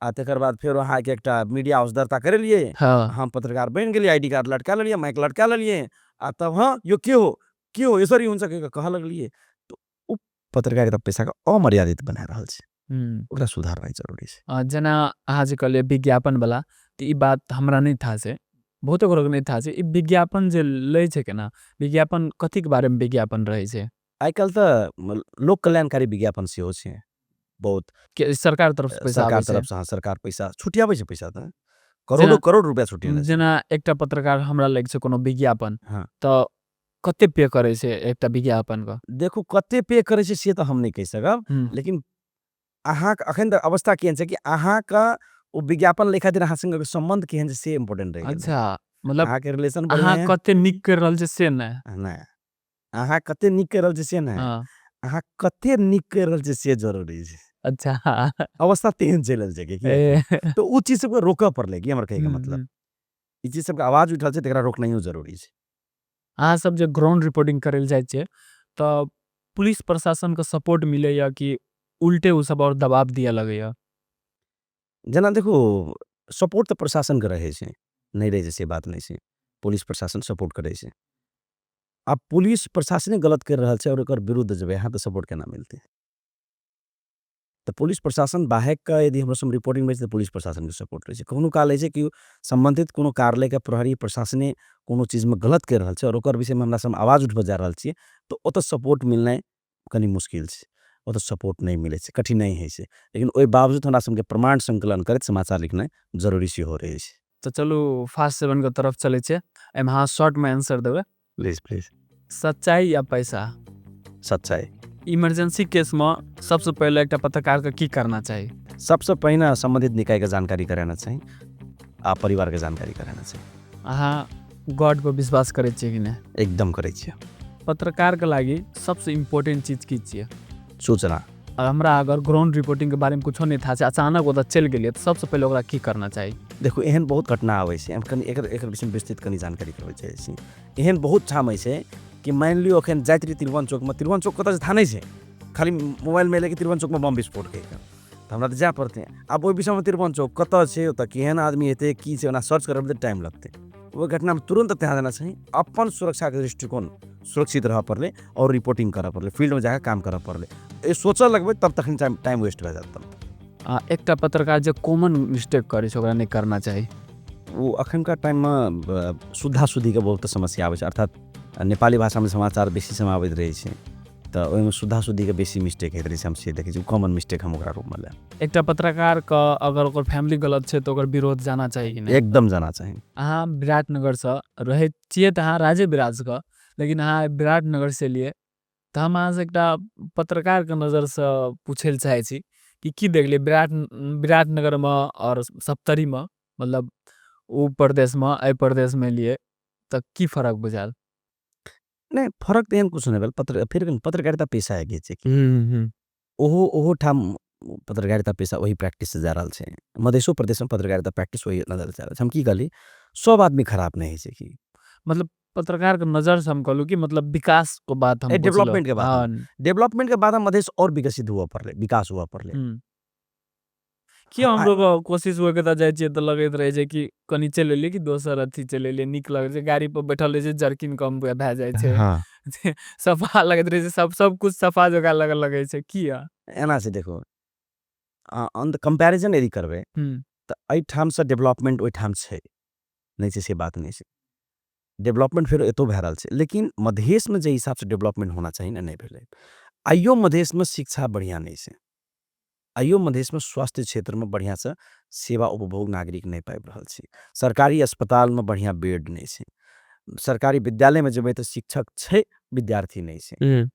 आ तकर बाद फेर अहाँके एकटा मीडिया हाउस दर्ता करेलियै, हाँ, हम पत्रकार बनि गेलियै, आईडी कार्ड लटका लेलियै, माइक लटका लेलियै, आ तब हाँ यो के हो यसरी हुन्छ कहिके कहऽ लगलियै। तऽ ओ पत्रकारिता पेशाके अमर्यादित बना रहल छै, हुँ। ओकरा सुधारनाइ जरूरी छै। जेना अहाँ जे कहलियै विज्ञापनवला, तऽ ई बात हमरा नहि था छै, बहुते गोटेके नहि था छै। ई विज्ञापन जे लै छै केना, विज्ञापन कथीके बारेमे विज्ञापन रहै छै? आइ काल्हि तऽ लोक कल्याणकारी विज्ञापन सेहो छै बहुत। के सरकार तरफसँ पैसा आबै सरकार छै? तरफसँ, हाँ, सरकार पैसा छुटियाबै छै, पैसा तऽ करोड़ों जेना करोड़ रुपया छुटिएने छै। जेना एकटा पत्रकार हमरा लैके छै कोनो विज्ञापन, हाँ, तऽ कते पे करै छै एकटा विज्ञापनके? देखू कते पे करै छै से तऽ हम नहि कहि सकब, हुँ, लेकिन अहाँके एखन तऽ अवस्था केहन छै कि अहाँके ओ विज्ञापन लै खातिर अहाँ संगे सम्बन्ध केहन छै से इम्पोर्टेंट रहि गेलै। अच्छा, मतलब अहाँके रिलेशन अहाँ बढ़िआँ यए? कते नीक करि रहल छै से नहि? नहि, अहाँ कते नीक कहि रहल छी से नहि, हाँ, अहाँ कते नीक कहि रहल छी से जरूरी छै। अच्छा। अवस्था तेहन चलि रहल छै कि एखन, ए तऽ ओ चीज सबके रोकऽ पड़लै कि हमर कहैके हुँ, मतलब। हुँ। ई चीज सबके आवाज उठल छै, तकरा रोकनाइयो जरूरी छै। अहाँ सब जे ग्राउंड रिपोर्टिंग करै लए जाइ छियै, तऽ पुलिस प्रशासनके सपोर्ट मिलैए कि उल्टे उ सब और दबाव दिअ लगैए? जेना देखू, सपोर्ट तऽ प्रशासनके रहै छै, नहि रहै छै से बात नहि छै। पुलिस प्रशासन सपोर्ट करै छै। आब पुलिस प्रशासने गलत करि रहल छै और ओकर विरुद्ध जेबै अहाँ तऽ सपोर्ट केना मिलतै? तऽ पुलिस प्रशासन बाहेकके यदि हमरा सब रिपोर्टिंग होइ छै तऽ पुलिस प्रशासनके सपोर्ट रहै छै। कखनो काल होइ छै कि सम्बन्धित कोनो कार्यालयके प्रहरी प्रशासने कोनो चीजमे गलत करि रहल छै और ओकर विषयमे हमरा सब आवाज उठबऽ जा रहल छियै, तऽ ओतऽ सपोर्ट मिलनाइ कनि मुश्किल छै। ओतऽ सपोर्ट नहि मिलै छै, कठिनाइ होइ छै। लेकिन ओहि बावजूद हमरा सबके प्रमाण संकलन करैत समाचार लिखनाइ जरूरी सेहो रहै छै। तऽ चलू फास्ट 7 के तरफ चलै छै। एहिमे अहाँ शॉर्टमे आंसर देबै। Please please. सच्चाई या पैसा? सच्चाइ। इमरजेंसी केसमे सबसँ पहिले एकटा पत्रकारके की करना चाही? सबसँ पहिने सम्बन्धित निकायके जानकारी कराना चाही आ परिवारके जानकारी कराना चाही। अहाँ गॉडपर विश्वास करै छियै कि नहि? एकदम करै छियै। पत्रकारके लागि सबसँ इम्पोर्टेंट चीज की छियै? सूचना। हमरा अगर ग्राउंड रिपोर्टिंग के बारे में कुछो नहीं था से अचानक ओतऽ चलि गेलिए तो सबसे पहले ओकरा की करना चाहिए? देखो एहन बहुत घटना आबै छै, हम कनि एकर विषय में विस्तृत कनि जानकारी करबै चाहै छी। एहन बहुत ठाम होइ छै कि मानि लियो अखन जाइत रही तिरवन चौक कतऽ से था नहीं छै, खाली मोबाइल में लेके तिरवन चौक में बम विस्फोट कहिके तऽ हमरा तऽ जाए पड़तै। आब ओहि विषय में तिरवन चौक कतऽ छै, ओतऽ केहन आदमी हेतै, की छै, ओना सर्च करब तऽ टाइम लगतै। ओहि घटना में तुरंत ध्यान देना चाही, अपन सुरक्षा के दृष्टिकोण सुरक्षित रहऽ पड़लै और रिपोर्टिंग करऽ पड़लै, फील्ड में जाके काम करऽ पड़लै। ए सोचऽ लगबै तब तखन टाइम वेस्ट भए जाएत तब। एकटा पत्रकार जे कॉमन मिस्टेक करै छै ओकरा नहीं करना चाही। वो अखनका टाइम में शुद्धा शुद्धि के बहुत समस्या आबै छै, अर्थात नेपाली भाषा में समाचार बेसी समय आबैत रहै छै तऽ ओहिमे शुद्धा शुद्धि के बेसी मिस्टेक होइत रहै छै, हम से देखै छी, कॉमन मिस्टेक हम ओकरा रूप में लेब। एकटा पत्रकार का अगर ओकर फैमिली गलत छै तो ओकर विरोध जाना चाहिए कि नहीं? एकदम जाना चाही। अहाँ विराटनगर से रहै छियै तऽ अहाँ राजे बिराज के, लेकिन अहाँ विराटनगर से लिए तऽ हम अहाँ से एकटा पत्रकार के नजर से पूछे ले चाहे छी कि की देखलिए विराटनगर में और सप्तरी में, मतलब उ प्रदेश में एहि प्रदेश में लिए तऽ की फर्क बुझायल? नहीं फर्क तो एहन कुछ नहीं भेल, फिर भी पत्रकारिता पेशा है छै कि ओहो ठाम पत्रकारिता पेशा वही प्रैक्टिस से जा रहल छै, मधेशो प्रदेश में पत्रकारिता प्रैक्टिस वही नजर से जा रहल छै। हम की कहली, सब आदमी खराब नहीं है छै कि मतलब पत्रकार के नजर से हम कहलू कि मतलब विकास को बात हम पूछलो। डेवलपमेंट के बाद हाँ। डेवलपमेंट के बाद हम मधेश और विकसित हुआ पड़ले, विकास हुआ पड़ले। कि हमरो के कोशिश होके त जाइ छियै तऽ लगैत रहे छै कि कनी चलि एलियै कि दोसर अथी चलि एलियै, नीक लगै छै, गाड़ी पर बैठल रहे छै, जर्किन कम भए जाइ छै, हाँ सफा लगैत रहे छै, सब कुछ सफा जगह लगै छै, किया? एना से देखो ऑन द कंपैरिजन यदि करबै तऽ एहि ठाम से डेवलपमेंट ओहि ठाम छै नहीं छै, से बात नहीं छै। डेवलपमेंट फिर एतो भए रहल छै, लेकिन मधेश में जे हिसाब से डेवलपमेंट होना चाहिए ना, नहीं भेलै। आइयो मधेश में शिक्षा बढ़िया नहीं छै, आइयो मधेश में स्वास्थ्य क्षेत्र में बढ़िया से सेवा उपभोग नागरिक नहीं पाबि रहल छै, सरकारी अस्पताल में बढ़िया बेड नहीं छै, सरकारी विद्यालय में जेबै तऽ शिक्षक छै, विद्यार्थी नहीं छै।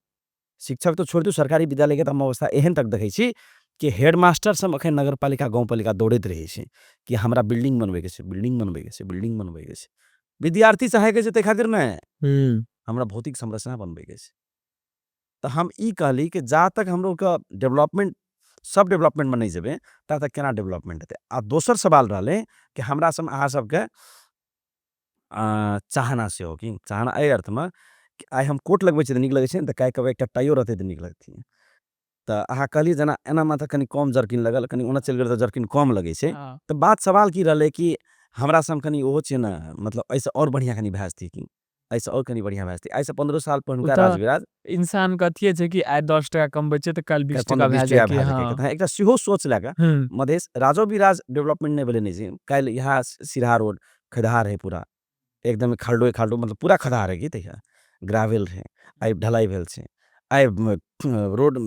शिक्षक तो छोड़ दियौ, सरकारी विद्यालय के तऽ हम अवस्था एहन तक देखै छी कि हेडमास्टर सब अखन नगरपालिका गाउँपालिका दौड़ैत रहै छै कि हमरा बिल्डिंग बनबै के छै, बिल्डिंग बनबै के छै, बिल्डिंग बनबै के छै। विद्यार्थी चाहे के छै तै खातिर नहीं, हमरा भौतिक संरचना बनबै के छै। तऽ हम ई कहली कि जा तक हमरो के डेवलपमेंट सब डेवलपमेंट में नहीं जेबै ता तक केना डेवलपमेंट हेतै। आ दोसर सवाल रहलै कि हमरा सब अहाँ सबके चाहना सेहो कि चाहना एहि अर्थ में कि आइ हम कोट लगबै छियै तऽ नीक लगै छै, तऽ काल्हि कहबै एकटा टाइयो रहतै तऽ नीक लगतियै। तऽ अहाँ कहलियै जेना एना में तऽ कनि कम जर्किन लगल, कनि ओना चलि गेल तऽ जर्किन कम लगै छै। तऽ बात सवाल की रहलै कि हमरा सब कनि ओहो छियै ना, मतलब एहिसँ और बढ़िया कनि भए जेतै कि एहिसँ और कनि बढ़िया भए जेतै। आइसँ 15 साल पहिनुका राजविराज इंसान के अथिये छै कि आइ 10 टका कमबै छै तऽ काल्हि 20 कोनो टका भए 20 जाए टका कि भए हाँ। जेतै। एकटा सेहो सोच लए कऽ मधेश राजो बिराज डेवलपमेंट नहीं भेलै, नहीं छै। काल्हि यहाँ सिरहा रोड खदहा रहै पूरा, एकदम खाल्डो मतलब पूरा खदहा रहै कि तहिया ग्रावेल रहै, आइ ढलाई भेल छै। आइ रोड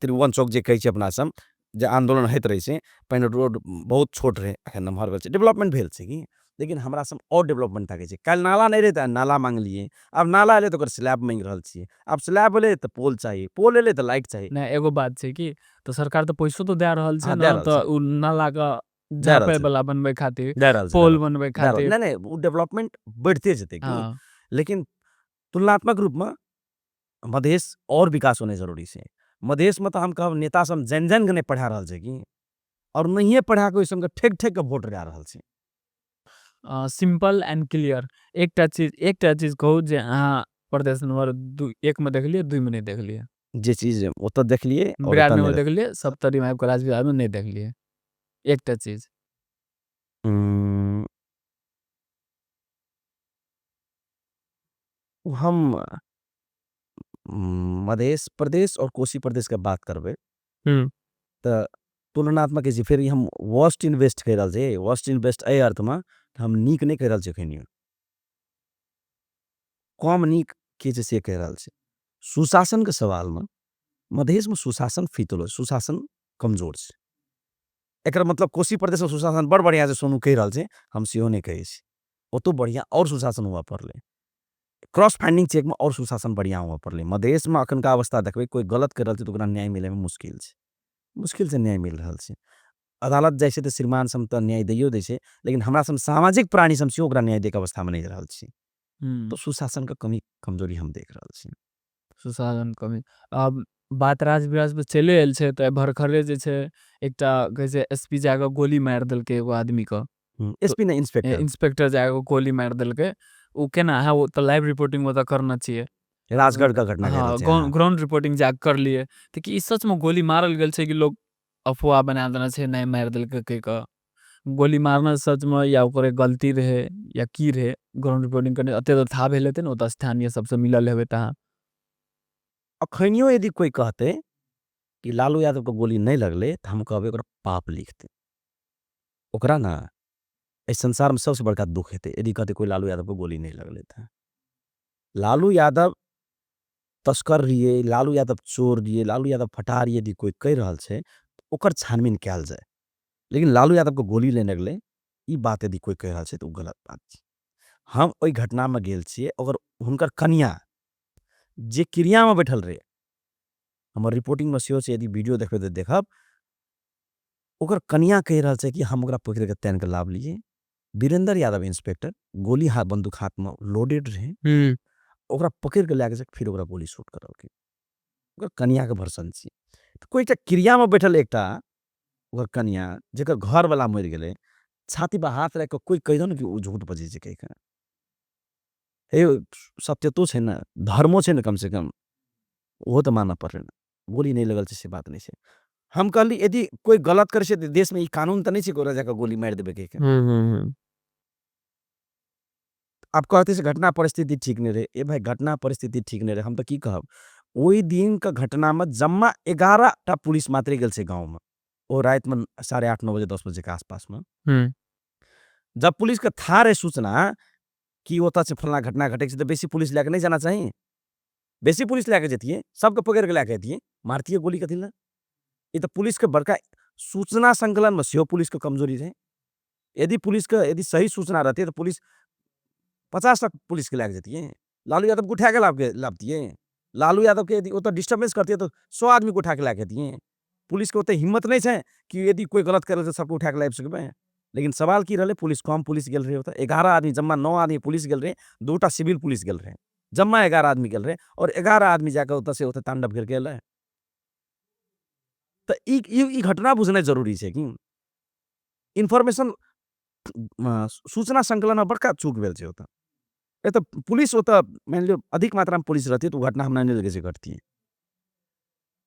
त्रिभुवन चौक जे कहै छै अपना सब, जे आंदोलन होइत रहै छै, पहिने रोड बहुत छोट रहै, अखन नमहर भेल छै, डेवलपमेंट भेल छै कि, लेकिन हमरा सब और डेवलपमेंट ताकै छै। काल्हि नाला नहीं रहै तऽ नाला मांगलियै, अब नाला एलै तऽ ओकर स्लैब मांगि रहल छियै, अब स्लैब एलै तऽ पोल चाही, पोल एलै तऽ लाइट चाही। नहीं एगो बात छै कि तऽ सरकार तऽ पैसो तो दे रहल छै हाँ, दए ना, रहल तऽ छै, उ नाला का दए रहल झाँपे छै, वाला बनबै खातिर, दए रहल छै, पोल बनबै दए रहल खातिर। नहीं, वो डेवलपमेंट बढ़ते जेतै कि, हाँ। लेकिन तुलनात्मक रूप में मधेश और विकास होनाइ जरूरी छै। मधेश में तऽ हम कहब नेता सब जानि के नहीं पढ़ा रहल छै कि, और नहिये पढ़ा के ओहि संगे ठेक के वोट लए रहल छै। सिंपल एंड क्लियर एकटा चीज कहू जे अहाँ प्रदेश नंबर 1 में देखलिए, 2 में नहीं देखलिए। जे चीज ओतऽ देखलियै और एतऽ विराटनगर नहीं में देखलिए, सप्तरी में आबि कऽ राजविराज में नहीं देखलिए। एकटा चीज। हम मधेश प्रदेश और कोसी प्रदेश के बात करबै तऽ तुलनात्मक छै, फिर हम वर्स्ट इन्वेस्ट कहि रहल छै, वर्स्ट इन्वेस्ट एहि अर्थ में हम नीक नहीं कहि रहल छी एखनियो, कम नीक के छै से कहि रहल छै। सुशासन के सवाल में मधेश में सुशासन फीतलो, सुशासन कमजोर छै। एकर मतलब कोसी प्रदेश में सुशासन बड़ बढ़िया छै सोनू कहि रहल छै, हम सेहो नहीं कहै छी। ओतो बढ़िया और सुशासन हुआ पड़लै, क्रॉस फाइंडिंग चेक में और सुशासन बढ़िया हुआ पड़लै। मधेश में अखनका अवस्था देखबै, कोई गलत कर रहल छै तऽ ओकरा न्याय मिले में मुश्किल छै, मुश्किल से न्याय मिल रहल छै। अदालत जाइ छै तऽ श्रीमान सम तऽ न्याय दैयो दै छै, लेकिन हमरा सम सामाजिक प्राणी सम सेहो ओकरा न्याय दै के अवस्था में नहीं रहल छी। तो सुशासन का कमी कमजोरी हम देख रहल छी। सुशासन कमी अब बात राज-बिराज पे चले आयल छै त भरखरे जे छै एकटा कहै छै एसपी जाके गोली मारि देलकै एगो आदमी क। तो एसपी नहीं इंस्पेक्टर इंस्पेक्टर जाके गोली मारि देलकै। उ केना है, वो तो लाइव रिपोर्टिंग वो तो करना चाहिए। राजगढ़ का घटना कह रहल हाँ, छै हाँ। ग्राउंड रिपोर्टिंग जाके कर लिए त कि ई सच में गोली मारल गेल छै कि लोग अफवाह बना देने छै नहीं मारि देलकै कहि क। गोली मारना सच में या ओकरे गलती रहे या की रहे, ग्राउंड रिपोर्टिंग करने एते तो था भेल हेतै ने, ओतऽ स्थानीय सबसे मिलल हेबै तहाँ। अखनियो यदि कोई कहते कि लालू यादव को गोली नहीं लगले त हम कहबे ओकरा पाप लिख दे। ओकरा ना इस संसार में सबसे बड़का दुख हेतै यदि कहते कोई लालू यादव को गोली नहीं लगले था। लालू यादव तस्कर रहिए, लालू यादव चोर रहिए, लालू यादव फटार यदि कोई कहि रहल छै त ओकर छानबीन कयल जाए। लेकिन लालू यादव को गोली नहीं लगले ई बात यदि कोई कहि रहल छै त उ गलत बात छै। हम ओइ घटना में गेल छियै, अगर हुनकर कनिया जे क्रिया में बैठल रहे, हमर रिपोर्टिंग में सेहो छै, यदि वीडियो देखबै त देखब, ओकर कनिया कहि रहल छै कि हम ओकरा पकड़ के तान के लावलिए। वीरेंद्र यादव इंस्पेक्टर गोली बंदूक हाथ में लोडेड रहे, ओकरा पकड़ के लाके फिर ओकरा गोली शूट करलकै। ओकर कनिया के वर्सन छियै। त कोई एकटा क्रिया में बैठल एकटा ओकर कनिया जेकर घर वाला मरि गेलै, छाती पर हाथ राखि के कोई कहि दो न कि उ झूठ बजै छै कहि के। हे सत्य तो छै न, धर्मो छै न कम से कम, ओहो त मानऽ पड़ै न। गोली नहीं लगल छै से बात नहीं छै। हम कहली यदि कोई गलत करे छै त देश में ई कानून त नहीं छै कि ओकरा जाके गोली मारि देबै कहि के। अब कहते से घटना परिस्थिति ठीक नहीं रहे। ए भाई घटना परिस्थिति ठीक नहीं रहे, हम त की कहब। ओइ दिन का घटना में जम्मा 11 टा पुलिस मात्रै गेल छै गाँव में। ओ रात में 8:30 9 बजे 10 बजे के आसपास में। जब पुलिस के था रहे सूचना कि ओतऽ से फलना घटना घटै छै त बेसी पुलिस लेके नहीं जाना चाही। बेसी पुलिस लेके जैतिए, सबके पकड़ के लेके अइतिए, मारतिए गोली कथी ला। ई त पुलिस के बड़का सूचना संकलन में सेहो पुलिस के कमजोरी रहे। यदि पुलिस के यदि सही सूचना रहती त पुलिस 50 तक पुलिस के लेके जैतिए। लालू यादव को उठा के लाबतिए। लालू यादव के यदि ओतऽ डिस्टर्बेंस करतिए त 100 आदमी को उठा के लेके अइतिए। पुलिस के ओते हिम्मत नहीं छै कि यदि कोई गलत करे त सबको उठा के लाबि सकबै। लेकिन सवाल की रहले, पुलिस कम पुलिस गेल रहे ओतऽ। 11 आदमी जम्मा 9 आदमी पुलिस गेल रहे, 2 टा सिविल पुलिस गेल रहे। जम्मा 11 आदमी गेल रहे और 11 आदमी जाके ओतऽ से ओतऽ तांडव करके एलै। त ई घटना बुझनाइ जरूरी छै कि इन्फॉर्मेशन सूचना संकलन में बड़का चूक भेल छै ओतऽ। ए त पुलिस ओतऽ मान लियो अधिक मात्रा में पुलिस रहती त उ घटना हमरा नहीं लगे छै घटती।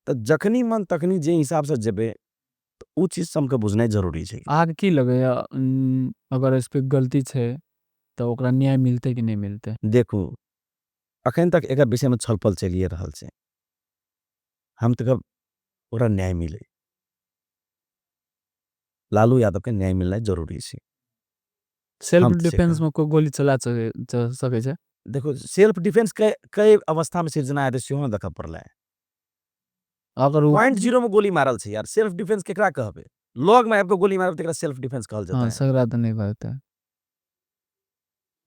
त जखनी मन तखनी जे हिसाब से जेबै त उ चीज से हमके बुझनाइ जरूरी छै। अहाँके की लगैया अगर इस पे गलती छै त ओकरा न्याय मिलतै कि नहीं मिलतै? देखू, अखन तक एकर विषय में छलफल चलिए रहल छै। हम त कहब ओकरा न्याय मिले। लालू यादव के न्याय मिलनाइ जरूरी छै। सेल्फ हम त से डिफेंस कहब। में कोई गोली चला सकै छै? देखो सेल्फ डिफेंस कई अवस्था में सिर्जना हेतै सेहो न देखऽ पड़लै। अगर उ 0.0 में गोली मारल छै यार, सेल्फ डिफेंस केकरा कहबै? लग में आबि के गोली मारब त एकरा सेल्फ डिफेंस कहल हाँ, जेतै। सगरा त नहीं कहतै।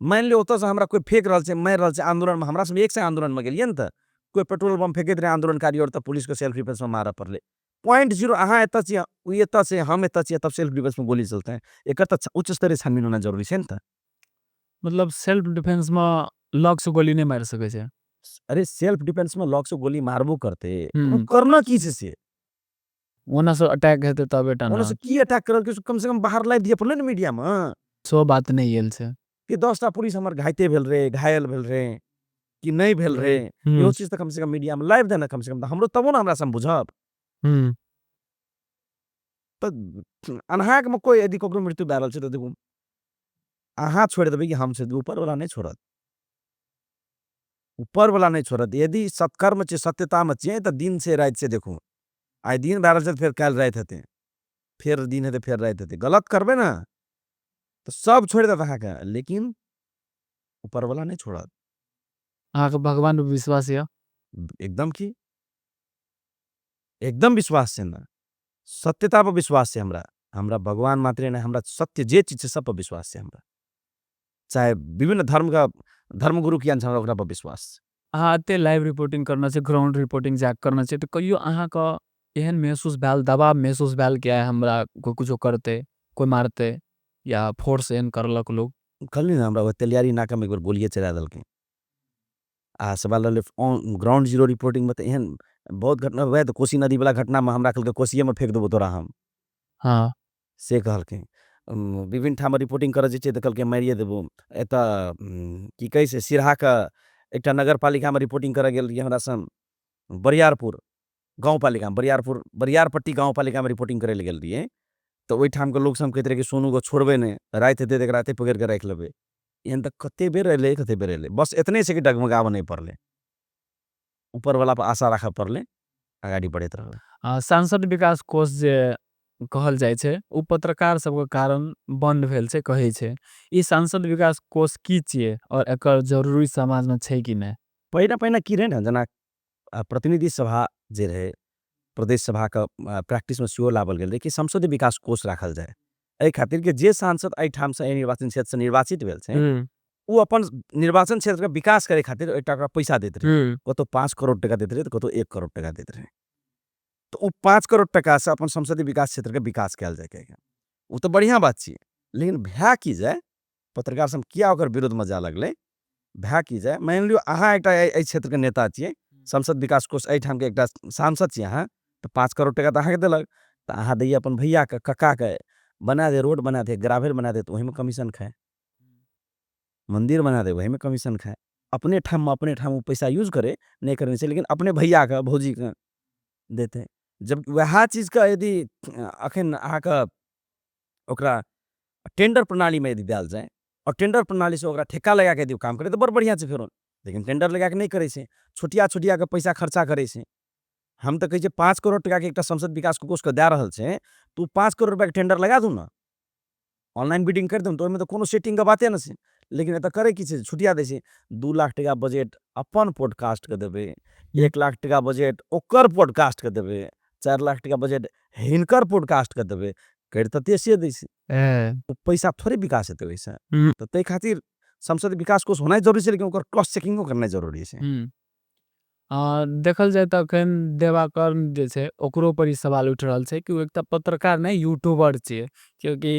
मान लियो ओतऽ से हमरा कोई फेंक रहल छै, मारि रहल छै आंदोलन में, हमरा सब एक संग आंदोलन में गेलिए न त। कोई पेट्रोल बम फेंकैत रहे आंदोलनकारी और त पुलिस के सेल्फ डिफेंस में मारऽ पड़लै। 0.0 अहाँ एतऽ छियै, उ एतऽ छै, हम एतऽ छियै, तब सेल्फ डिफेंस में गोली चलतै। एकर त उच्च स्तरीय छानबीन होना जरूरी छै न त। मतलब सेल्फ डिफेंस में लग से गोली नहीं मार सकै छै? अरे सेल्फ डिफेंस में लग से गोली मारबो करतै त करना की छै से? ओना से अटैक हेतै तबे टा ओना न। से की अटैक करल के कम से कम बाहर लाबि दिअ पड़लै न मीडिया में। सो बात नहीं आयल छै। कि 10 टा पुलिस हमर घाइते भेल रहे, घायल भेल रहे, कि नहीं भेल रहे, इहो चीज त कम से कम मीडिया में लाबि दे न कम से कम, हमरो तबो न हमरा से हम बुझब। त अनहाक में कोई यदि ककरो मृत्यु भए रहल छै त देखू, अहाँ छोड़ि देबै कि हम छोड़ि देबै, ऊपर वाला नहीं छोड़त। ऊपर वाला नहीं छोड़त। यदि सत्कर्म छै, सत्यता में छियै त दिन से राति से देखू, आइ दिन भए रहल छै त फेर काल्हि राति हेतै, फेर दिन हेतै फेर राति हेतै। गलत करबै न त सब छोड़ि देत अहाँके, लेकिन ऊपर वाला नहीं छोड़त। अहाँके भगवान पे विश्वास य? एकदम की, एकदम विश्वास छै न। सत्यता पर विश्वास छै हमरा। हमरा भगवान मात्रे नहीं, हमरा सत्य जे चीज छै सब पर विश्वास छै हमरा। चाहे विभिन्न धर्म का धर्मगुरु किया छै, हमरा ओकरा पर विश्वास छै। अहाँ एते लाइव रिपोर्टिंग करना छै, ग्राउंड रिपोर्टिंग जाके करना छै, त कहियो अहाँके एहन महसूस भेल, दबाव महसूस भेल कि आइ हमरा कोई कुछो करतै, कोई मारतै या फोर्स एहन करलक लोग? कहली न हमरा ओ तेलियारी नाका में एक बेर गोलिये चला देलकै। आ सवाल रहलै ग्राउंड जीरो रिपोर्टिंग में त एहन बहुत घटना हुए तो कोसी नदी वाला घटना में हमरा कहलकै कोसिये में फेंक देबो तोरा हम हाँ से कहलकै विभिन्न ठाम रिपोर्टिंग करऽ जे छै तऽ कहलकै मारिये देबो एतऽ की कहै छै सिरहाक एकटा नगर पालिकामे रिपोर्टिंग करऽ गेल रहियै हमरा सम बरियारपुर गाँव पालिका बरियारपट्टी गाँव पालिका में रिपोर्टिंग करे ले गेल रहियै तऽ ओहिठाम के लोग सब कहैत रहे कि सोनू को छोड़बे नहि राति हेतै तऽ राते पकड़ि के राखि लेबै एहन तऽ कते बेर एलै बस एतने छै कि डगमगाबऽ नहीं पड़लै ऊपर वाला पर आशा राखऽ पड़लै आगाड़ी बढ़ैत रहलै सांसद विकास कोष जे कहल जाइ छै उ पत्रकार सबके कारण बंद भेल छै कहै छै ई सांसद विकास कोष की छियै और एकर जरूरी समाजमे छै कि नहि पहिने की रहै ने जेना प्रतिनिधि सभा जे रहै प्रदेश सभाके प्रैक्टिसमे सेहो लावल गेल रहै कि संसदीय विकास कोष राखल जाय एहि खातिर कि जे सांसद एहिठामसँ एहि निर्वाचन क्षेत्रसँ निर्वाचित भेल छै ओ अपन निर्वाचन क्षेत्रके विकास करे खातिर एकटा ओकरा पैसा दैत रहै कतौ 5 करोड़ टका दैत रहै तऽ कतौ 1 करोड़ टका दैत रहै तो ओ 5 करोड़ टका से अपन संसदीय विकास क्षेत्र के विकास कयल जाय वो तो बढ़िया बात छियै लेकिन भए की जाय पत्रकार सब किया ओकर विरोध में जाय लगलै भए की जाय मानि लियो अहाँ एकटा एहि क्षेत्र के नेता छियै संसद विकास कोष एहिठाम के एकटा सांसद छियै अहाँ तऽ 5 करोड़ टका तऽ अहाँके देलक तऽ अहाँ दैया अपन भैया के कक्का के बना दे रोड बना दे ग्रावेल बना दे तो वही में कमीशन खाए मंदिर बना दे वही में कमीशन खाए अपने ठाम वो पैसा यूज करे नहीं करने से लेकिन अपने भैया के भौजी के देते जब वह चीज का यदि अखन अहाँके ओकरा टेंडर प्रणाली में यदि देल जाए और टेंडर प्रणाली से ओकरा ठेका लगा के यदि काम करे तो बड़ बढ़िया छै फेरो लेकिन टेंडर लगा के नहीं करे छै छोटिया के पैसा खर्चा करे छै हम तो कहै छै 5 करोड़ टका के एकटा संसद विकास कोष के दे रहल छै तू 5 करोड़ रुपया के टेंडर लगा दू ना ऑनलाइन बिडिंग कर दू तो ओहिमे तो कोनो सेटिंग के बाते ना छै लेकिन एतऽ करे की छै छुटिया दै छै 2 लाख टका बजट अपन पॉडकास्ट के देबै 1 लाख टका बजट ओकर पॉडकास्ट के देबै 4 लाख टका बजट हिनकर पॉडकास्ट के देबै कर तऽ तेसे दै छै पैसा थोड़े विकास हेतै ओहिसँ तऽ ताहि खातिर संसद विकास कोष होनाइ जरूरी छै लेकिन ओकर क्रॉस चेकिंगो करनाइ जरूरी छै देखल जाए तऽ अखन देवाकर्ण जे छै ओकरो पर ई सवाल उठि रहल छै कि ओ एकटा पत्रकार नहि यूट्यूबर छियै क्योंकि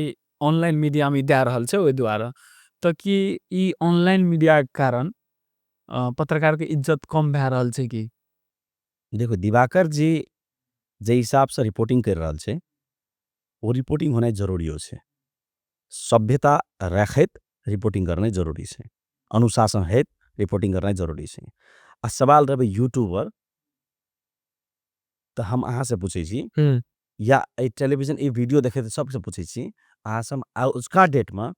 ऑनलाइन मीडिया में दे रहल छै ओहि दुआरे तऽ कि ई ऑनलाइन मीडिया के कारण पत्रकार के इज्जत कम भए रहल छै कि देखो दिवाकर जी जे हिसाब से रिपोर्टिंग कर रहल छै वो रिपोर्टिंग होनाइ जरूरी छै सभ्यता रखैत रिपोर्टिंग करनाइ जरूरी छै अनुशासन हैत रिपोर्टिंग करनाइ जरूरी छै आ सवाल रहे यूट्यूबर तो हम अहाँ से पूछे छी या टेलीविजन ई वीडियो देखे सबसे पूछे छी अहाँ सब उसका डेट में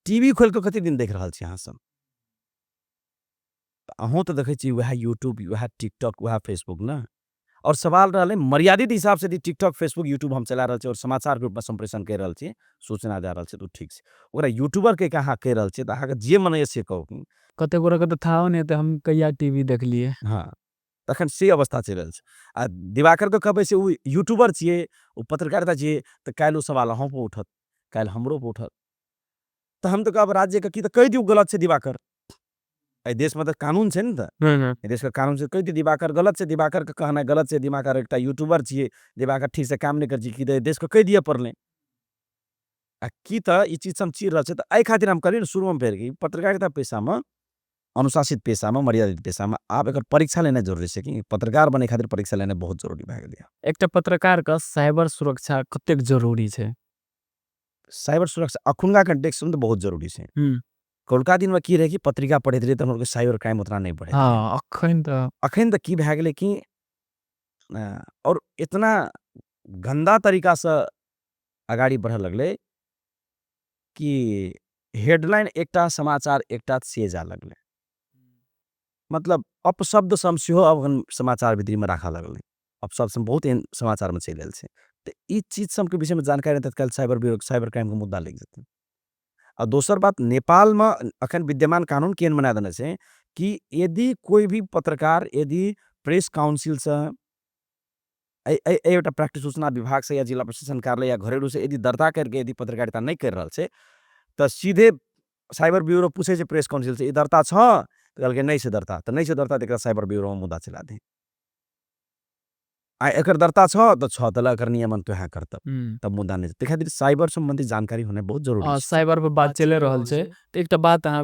टीवी खोल के कते दिन देख रहल छी अहाँ सब अहूँ तो देखे छी वह यूट्यूब वह टिकटॉक वह फेसबुक ना और सवाल रहा मर्यादित हिसाब से टिकटॉक फेसबुक यूट्यूब हम चला रहे और समाचार रूप में संप्रेषण कर रहे छी सूचना दे रहे तो ठीक है ओकरा यूट्यूबर के अहाँ कह रहे छी तो अहाँ जे मन से कहू कते गोरा के तो था नहीं तो हम कहिया टीवी देख लिए हाँ तखन से अवस्था चल रहा है आ दिवाकर के कहबे से वो यूट्यूबर छिए वो पत्रकारिता छिए तो काल्हि सवाल अहों पर उठत काल्हि हमरो पर उठत तो हम तो कहब राज्य के की तो कह दियो गलत से दिवाकर देश में तो कानून है ना देश का कानून से कह दी दिवाकर गलत से दिवाकर का कहना गलत से दिवाकर एक यूट्यूबर छिए दिवाकर ठीक से काम नहीं कर छी देश को कह दिए पड़ले आ की तो ई चीज हम चीर रहा है तो आई खातिर हम करी शुरू में फेर पत्रकारिता पेशा में अनुशासित पेशा में मर्यादित पेशा में आप एक परीक्षा लेना जरूरी है कि पत्रकार बने खातिर परीक्षा लेना बहुत जरूरी भए गेल एक पत्रकार का साइबर सुरक्षा कतेक जरूरी है साइबर सुरक्षा अखुनका कंटेक्स्ट में तो बहुत जरूरी है कोलका दिन में की रहे कि पत्रिका पढ़े रहे तो साइबर क्राइम उतना नहीं बढ़े हाँ अखन तो की भए गेलै कि और इतना गंदा तरीका से आगाड़ी बढ़े लगले कि हेडलाइन एकटा समाचार एकटा से जा लगले मतलब अपशब्द सब सेहो अब समाचार भित्री में राखा लगले अपशब्द सब बहुत एहन समाचार में चलि आयल छै तो ई चीज सब के विषय में जानकारी तत्काल साइबर ब्यूरो साइबर क्राइम के मुद्दा लग जेतै और दोसर बात नेपाल में अखन विद्यमान कानून केहन बना देने छै कि यदि कोई भी पत्रकार यदि प्रेस काउंसिल से प्राप्त सूचना विभाग से या जिला प्रशासन कार्यालय या घरेलू से यदि दर्ता करके यदि पत्रकारिता नहीं कर रहा है तो सीधे साइबर ब्यूरो पूछे छै प्रेस काउंसिल से दर्ता छ कहलकै नहीं से दर्ता तो नहीं से दर्ता तो साइबर ब्यूरो में मुद्दा चला दे आ एकर दर्ता छ तो छ तला एकर नियमन तो है करतब तब मुद्दा नहीं ते खातिर साइबर संबंधी जानकारी होना बहुत जरूरी है साइबर पर बात चले रहल छै तो एकटा बात अहाँ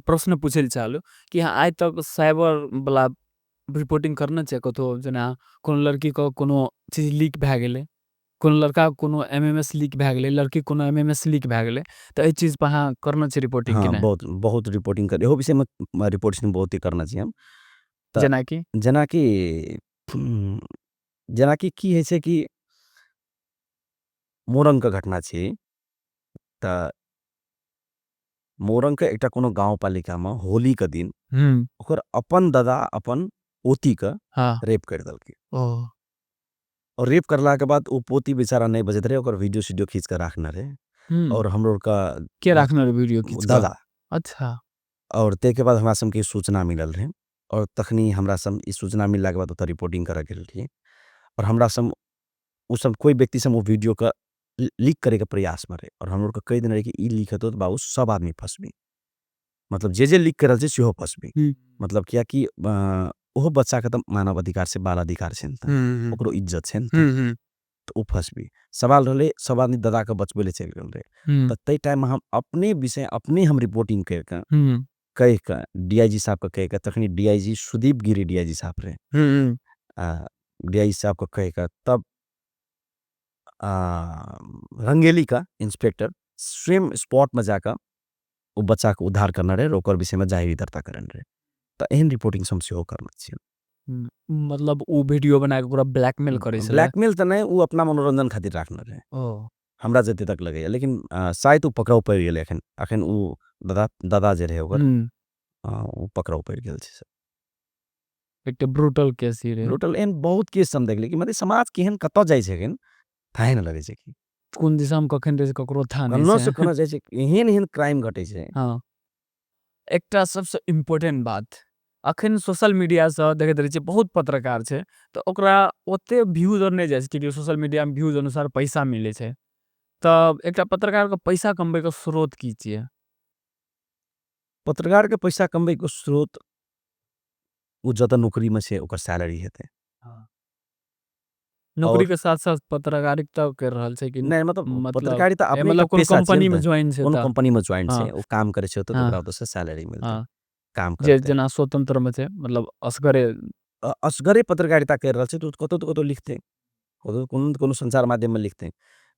प्रश्न पूछे चाहलू कि आइ तक साइबर वाला रिपोर्टिंग करना चाहिए कतहु जेना कोनो लड़कीके कोनो चीज लीक भए गेलै, कोनो लड़का कोनो एमएमएस लीक भए गेलै, लड़की कोनो एमएमएस लीक भए गेलै, तऽ एहि चीज पर अहाँ करना चाहिए रिपोर्टिंग कि हाँ, नहि? बहुत रिपोर्टिंग कर इहो विषयमे रिपोर्टिंग बहुत ही करना चाहिए हम। तऽ जेना कि जेनाकि की होइ छै कि मोरंगके घटना छै, तऽ मोरंगके एकटा कोनो गाउँपालिकामे होलीके दिन ओकर अपन दादा अपन पोतीके हाँ। रेप करि देलकै। ओह! और रेप करलाके बाद ओ पोती बेचारा नहीं बचैत रहे, ओकर वीडियो खींच के राखने रहे। और हमरो का के राखने रहे वीडियो खींच कऽ? दादा। अच्छा। और ताहिके बाद हमरा सबके सूचना मिलल रहे, और तखनी हमरा सब ई सूचना मिललाके बाद ओतऽ रिपोर्टिंग करऽ गेल रहिए। और हमरा सब उ सब कोई व्यक्ति सब वो वीडियो का लीक करे के प्रयास में रहे, और हम लोग के कह देने रहे कि ई लीक हेतौ तो बाबू सब आदमी फंसबी, मतलब जे लिख के रहल छै सेहो फंसबी। मतलब किया कि ओहो बच्चा के तो मानव अधिकार से बाल अधिकार छै न त, ओकरो इज्जत छै न त, तो उ फंसबी। सवाल रहले सब आदमी दादा के बचबे ले चल गेल रहे। त तई टाइम में हम अपने विषय अपने हम रिपोर्टिंग करके कह के डीआईजी साहब के कह के, तखनी डीआईजी सुदीप गिरी डीआईजी साहब रहे। डीआईजी साहब को कह के तब रंगेली का इंस्पेक्टर स्वयं स्पॉट में जाकर वो बच्चा के उद्धार करना रहे, ओकर विषय में जाहिर दर्ता करन रहे। त एहन रिपोर्टिंग सब सेहो करना चाहिए। मतलब उ वीडियो बना के पूरा ब्लैकमेल करे छले? ब्लैकमेल त नहीं, उ अपना मनोरंजन खातिर राखने रहे। ओह! हमरा जते तक लगैया, लेकिन शायद उ पकड़ाव पड़ि गेलै अखन उ दादा जे रहे ओकर उ पकड़ाव पड़ि गेल छै। एकटा ब्रूटल केस ही रहे। ब्रूटल एहन बहुत केस हम देखली कि मतलब समाज केहन कतऽ जाइ छै एखन थाहे न लगै छै कि कोन दिशा में कखन रहे छै ककरो था नहीं कन्नो छै। से कन्नो जाइ छै, एहन क्राइम घटै छै। हाँ। एकटा सबसे इम्पोर्टेंट बात, अखन सोशल मीडिया से देखैत रहै छियै बहुत पत्रकार छै, तऽ ओकरा ओते व्यूज और नहीं जाइ छै, क्योंकि सोशल मीडिया में व्यूज अनुसार पैसा मिलै छै। तब एकटा पत्रकार के पैसा कमबै के स्रोत की छियै? पत्रकार के पैसा कमबै के स्रोत उ जतऽ नौकरी में छै ओकर सैलरी हेतै। नौकरी और के साथ-साथ पत्रकारिता कर रहल छै कि नहीं मतलब मतलब पत्रकारिता अपने एकटा मतलब कोनो पेशा छियै कंपनी न में त, ज्वाइन छै कोनो तऽ? कंपनी में ज्वाइन छै, हाँ, ओ काम करै छै ओतऽ तऽ हाँ, ओकरा ओतऽ से सैलरी मिलतै, हाँ। काम जे करतै। जेना स्वतंत्र में छै, मतलब असगरे असगरे पत्रकारिता कर रहल छै तऽ कतौ त कतौ लिखतै, कतौ कोनो न कोनो संचार माध्यम में लिखतै,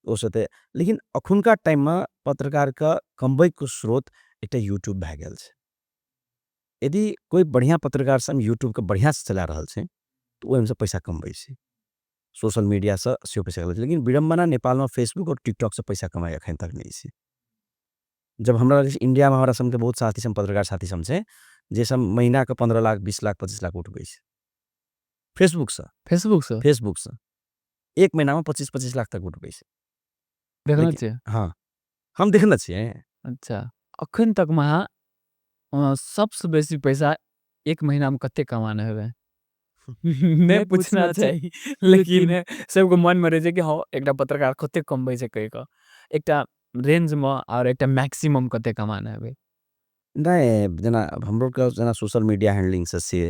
ओसे तऽ लेकिन अखुनका टाइम में पत्रकार के कमबै के स्रोत एकटा यूट्यूब भए गेल छै। यदि कोई बढ़िया पत्रकार सब यूट्यूब के बढ़िया से चला रहल छै, तऽ ओहिमे से पैसा कमबै छै। सोशल मीडिया से सेहो पैसा कमबै छै, लेकिन विडंबना नेपाल में फेसबुक और टिकटॉक से पैसा कमाई अखन तक नहीं छै। जब हमरा इंडिया में हमरा सबके बहुत साथी सब पत्रकार साथी सब छै, जे सब महीना के 15 लाख 20 लाख 25 लाख उठबै छै। फेसबुक से फेसबुक से फेसबुक से एक महीना में 25-25 लाख तक उठबै छै। देखने लेकिन छियै? हाँ, हम देखने छियै। अच्छा, अखन तक में अहाँ सबसे बेसी पैसा एक महीना में कते कमाने हेबै? नहीं पूछना चाही, लेकिन सबके मन में रहे छै कि हाँ एकटा पत्रकार कते कमबै छै कहि कऽ। एकटा रेंज में और एकटा मैक्सिमम कते कमाने हेबै? नहीं, जेना हमरो के जेना सोशल मीडिया हैंडलिंग से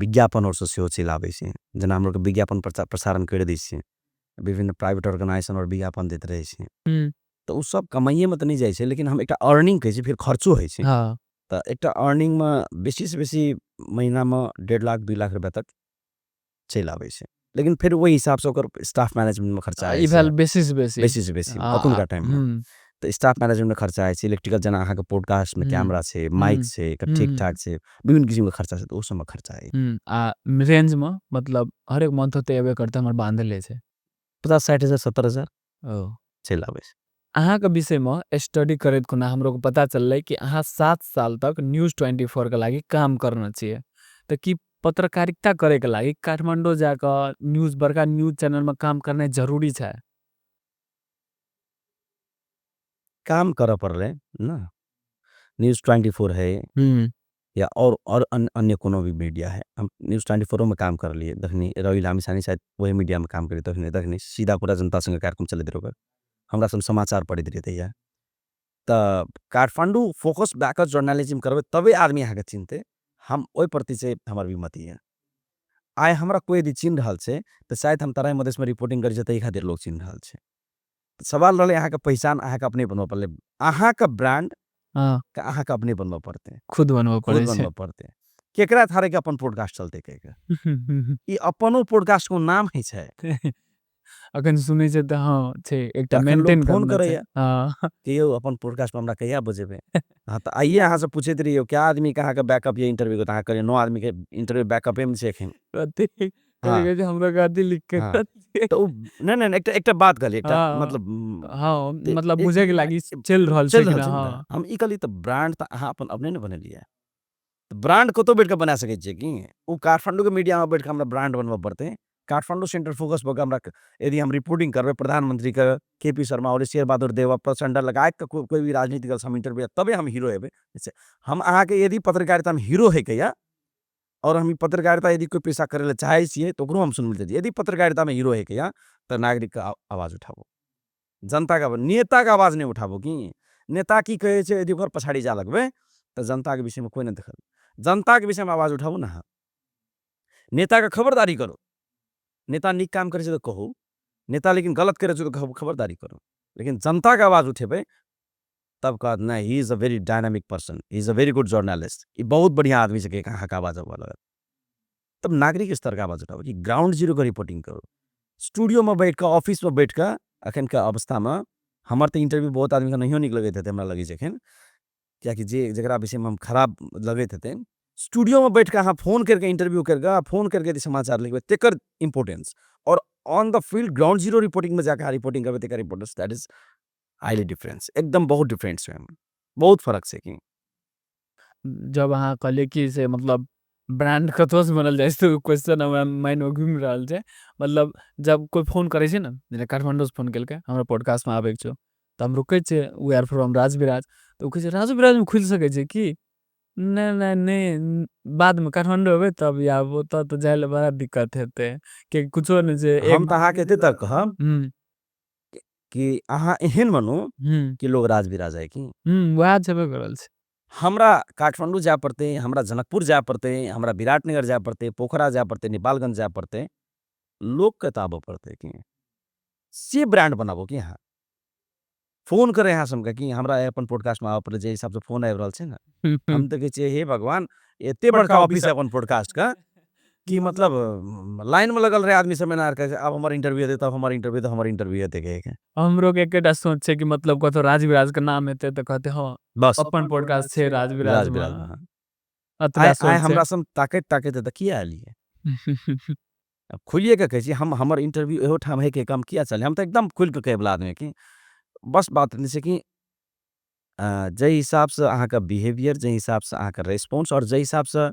विज्ञापन और से सेहो चलि आबै छै। जेना हमरो के विज्ञापन प्रसारण कर दै छियै। विभिन्न प्राइवेट ऑर्गेनाइजेशन और विज्ञापन दैत रहै छै। तऽ उ सब कमाइए में तऽ नहीं जाइ छै, लेकिन हम एकटा अर्निंग कहै छी, फिर खर्चो होइ छै। हाँ। तऽ एकटा अर्निंग में बेसी से बेसी महीना में 1.5 लाख 2 लाख रुपया तक चलि आबै छै। लेकिन फिर ओहि हिसाब से ओकर स्टाफ मैनेजमेंट में खर्चा होइ ई छै। भेल बेसी से बेसी। बेसी से बेसी अखुनका टाइम में। तऽ स्टाफ मैनेजमेंट में खर्चा होइ छै, इलेक्ट्रिकल जेना अहाँ के पॉडकास्ट में कैमरा छै, माइक छै, एकर ठीक-ठाक छै, विभिन्न किसिम के खर्चा छै, तऽ ओ सब में खर्चा होइ छै। आ रेंज में मतलब हर एक मंथ तो एबे करतै हमर बांधले छै। 50-60 हजार 70 हजार ओह! चलि आबै छै। अहाँ के विषय में स्टडी करैत खुना हमरो के पता चललै कि अहाँ 7 साल तक न्यूज़ 24 के लागी काम करने छियै। तऽ की पत्रकारिता करे के लागी काठमांडू जाकर न्यूज़ बड़का न्यूज़ चैनल में काम करनाइ जरूरी छै? काम करऽ पड़लै ना। न्यूज़ 24 है या और अन्य कोनो भी मीडिया है। हम न्यूज़ 24 में काम करलियै, तखनी रवि लामिछानी शायद वही मीडिया में काम करै तखनी सीधा पूरा जनता संगे कार्यक्रम चलैत रहै ओकर। हमरा सब समाचार पढ़ैत रहियै तहिया। तऽ काठमांडू फोकस भए कऽ जर्नलिज्म करबै तबे आदमी अहाँके चिन्हतै। हम ओहि प्रति से हमर विमति यऽ। आइ हमरा कोई यदि चिन्ह रहल छै, तऽ शायद हम तराई मधेश में रिपोर्टिंग करै छियै तहि खातिर लोग चिन्ह रहल छै। सवाल रहलै अहाँके पहचान अहाँके अपने बनबऽ पड़लै। अहाँके ब्रांड हाँ, के अहाँके अपने बनबऽ पड़तै। खुद बनबऽ खुद पड़ै छै। बनबऽ पड़तै। केकरा थारे के अपन पॉडकास्ट चलते कहिके ई अपनो पॉडकास्ट को नाम है छै अखन सुनै छै त हाँ छै एकटा तखन लोग मेंटेन फोन करना छै करैया हाँ कि यौ अपन पॉडकास्ट में हमरा कहिया बजेबे हाँ तो आइए अहाँ से पूछे रहिए क्या आदमी के अहाँ के बैकअप ये इंटरव्यू के अहाँ करिए 9 आदमी के इंटरव्यू बैकअपे में छै एखन कथी हाँ कहै छै हमरा गादी लिख के हाँ तो नहीं एकटा एकटा बात कहली एकटा हाँ मतलब हाँ ते मतलब एक बुझे के लागी चल रहल छै चल कि रहल ना छै ने हाँ हम ई कहली तो ब्रांड तो अहाँ अपन अपने ने बनेलिए तो ब्रांड कतो बैठ के बना सकै छियै कि उ काठमांडू के मीडिया में बैठ के हमरा ब्रांड बनबऽ पड़तै काठमांडू सेंटर फोकस पर हमरा यदि हम रिपोर्टिंग करबै प्रधानमंत्री के केपी शर्मा और शेर बहादुर देवा प्रचंड लगाए के कोई भी राजनीतिक दल से हम इंटरव्यू तबे हम हीरो हेबै जैसे हम अहाँ के यदि पत्रकारिता में हीरो है कहिया और हम ई पत्रकारिता यदि कोई पेशा करे ला चाहे छियै तो ओकरो हम सुनबै यदि पत्रकारिता में हीरो है कहिया तो नागरिक के आवाज उठाबो जनता के नेता के आवाज नहीं उठाबो कि नेता की कहे छै यदि ओकर पछाड़ी जा लगबै तो जनता के विषय में कोई नहीं देखल जनता के विषय में आवाज उठाबू ना अहाँ नेता के खबरदारी करो नेता नीक काम करे छै तो कहू नेता लेकिन गलत करे छै तो खबरदारी करो लेकिन जनता के आवाज उठेबै तब कहत नहीं he is a very dynamic person he is a very good journalist ई बहुत बढ़िया आदमी छै अहाँ के आवाज अब्बा लगत तब नागरिक स्तर का आवाज उठाबो कि ग्राउंड जीरो के रिपोर्टिंग करो स्टूडियो में बैठ के ऑफिस में बैठ के अखन के अवस्था में हमर तो इंटरव्यू बहुत आदमी के नहियो नीक लगैत हेतै हमरा लगै छै एखन कियाकि जे जकरा विषय में हम खराब लगैत हेतै स्टूडियो में बैठ के अहाँ फोन करके इंटरव्यू करके फोन करके यदि समाचार लिखबै तेकर इम्पोर्टेंस और on the field ground zero reporting में जाके रिपोर्टिंग करबै तेकर importance that is highly difference एकदम बहुत डिफरेंस है बहुत फर्क छै कि जब अहाँ कहलिए कि से मतलब ब्रांड कतौ से बनल जाइ छै तो क्वेश्चन हमरा माइंड में घूम रहल छै मतलब जब कोई फोन करे छै ना जेना काठमांडू से फोन केलकै हमरा पॉडकास्ट में आबे के छौ तो हम रुकै छै वी आर फ्रॉम राजविराज तो कहै छै राजविराज में खुल सकै छै कि नहीं बाद में काठमांडू अबै तब आब ओतऽ तो जाय ले बड़ा दिक्कत हेतै कि कुछो नहीं छै हम तो अहाँ के एते तक कहब हम्म कि अहाँ एहन बनू हम्म कि लोग राजवीरा जाए कि वएह छेबे करल छै हमरा काठमांडू जाए पड़ते हमरा जनकपुर जाए पड़ते हमरा विराटनगर जाए पड़ते पोखरा जाए पड़ते नेपालगंज जाए पड़ते लोग के तो आबऽ पड़ते कि से ब्रांड बनाबो कि अहाँ फोन करे अहाँ सबके कि हमरा अपन पॉडकास्ट में आबऽ पड़े जे हिसाब से फोन आबि रहल छै ना हम तो कहै छियै हे भगवान एते बड़का ऑफिस है अपन पॉडकास्ट का कि मतलब लाइन में लगल रहे आदमी सब ना कहे अब हमार इंटरव्यू दे तब हमार इंटरव्यू तो हमार इंटरव्यू दे के हमरो के एकेटा सोच छै कि मतलब कतौ राजविराज के नाम हेतै तऽ कहते हाँ बस अपन पॉडकास्ट छै राजविराज में राजविराज हाँ। अतबा आय सोच छै हमरा सब ताकैत ताकैत त किया आलिए अब खुलिए के कहै छी हम हमर इंटरव्यू एहो ठाम है के काम किया चले हम तो एकदम खुल के कहे वाला आदमी कि बस बात नहीं छै कि जै हिसाब से अहाँ का बिहेवियर जै हिसाब से अहाँ का रेस्पॉन्स और जै हिसाब से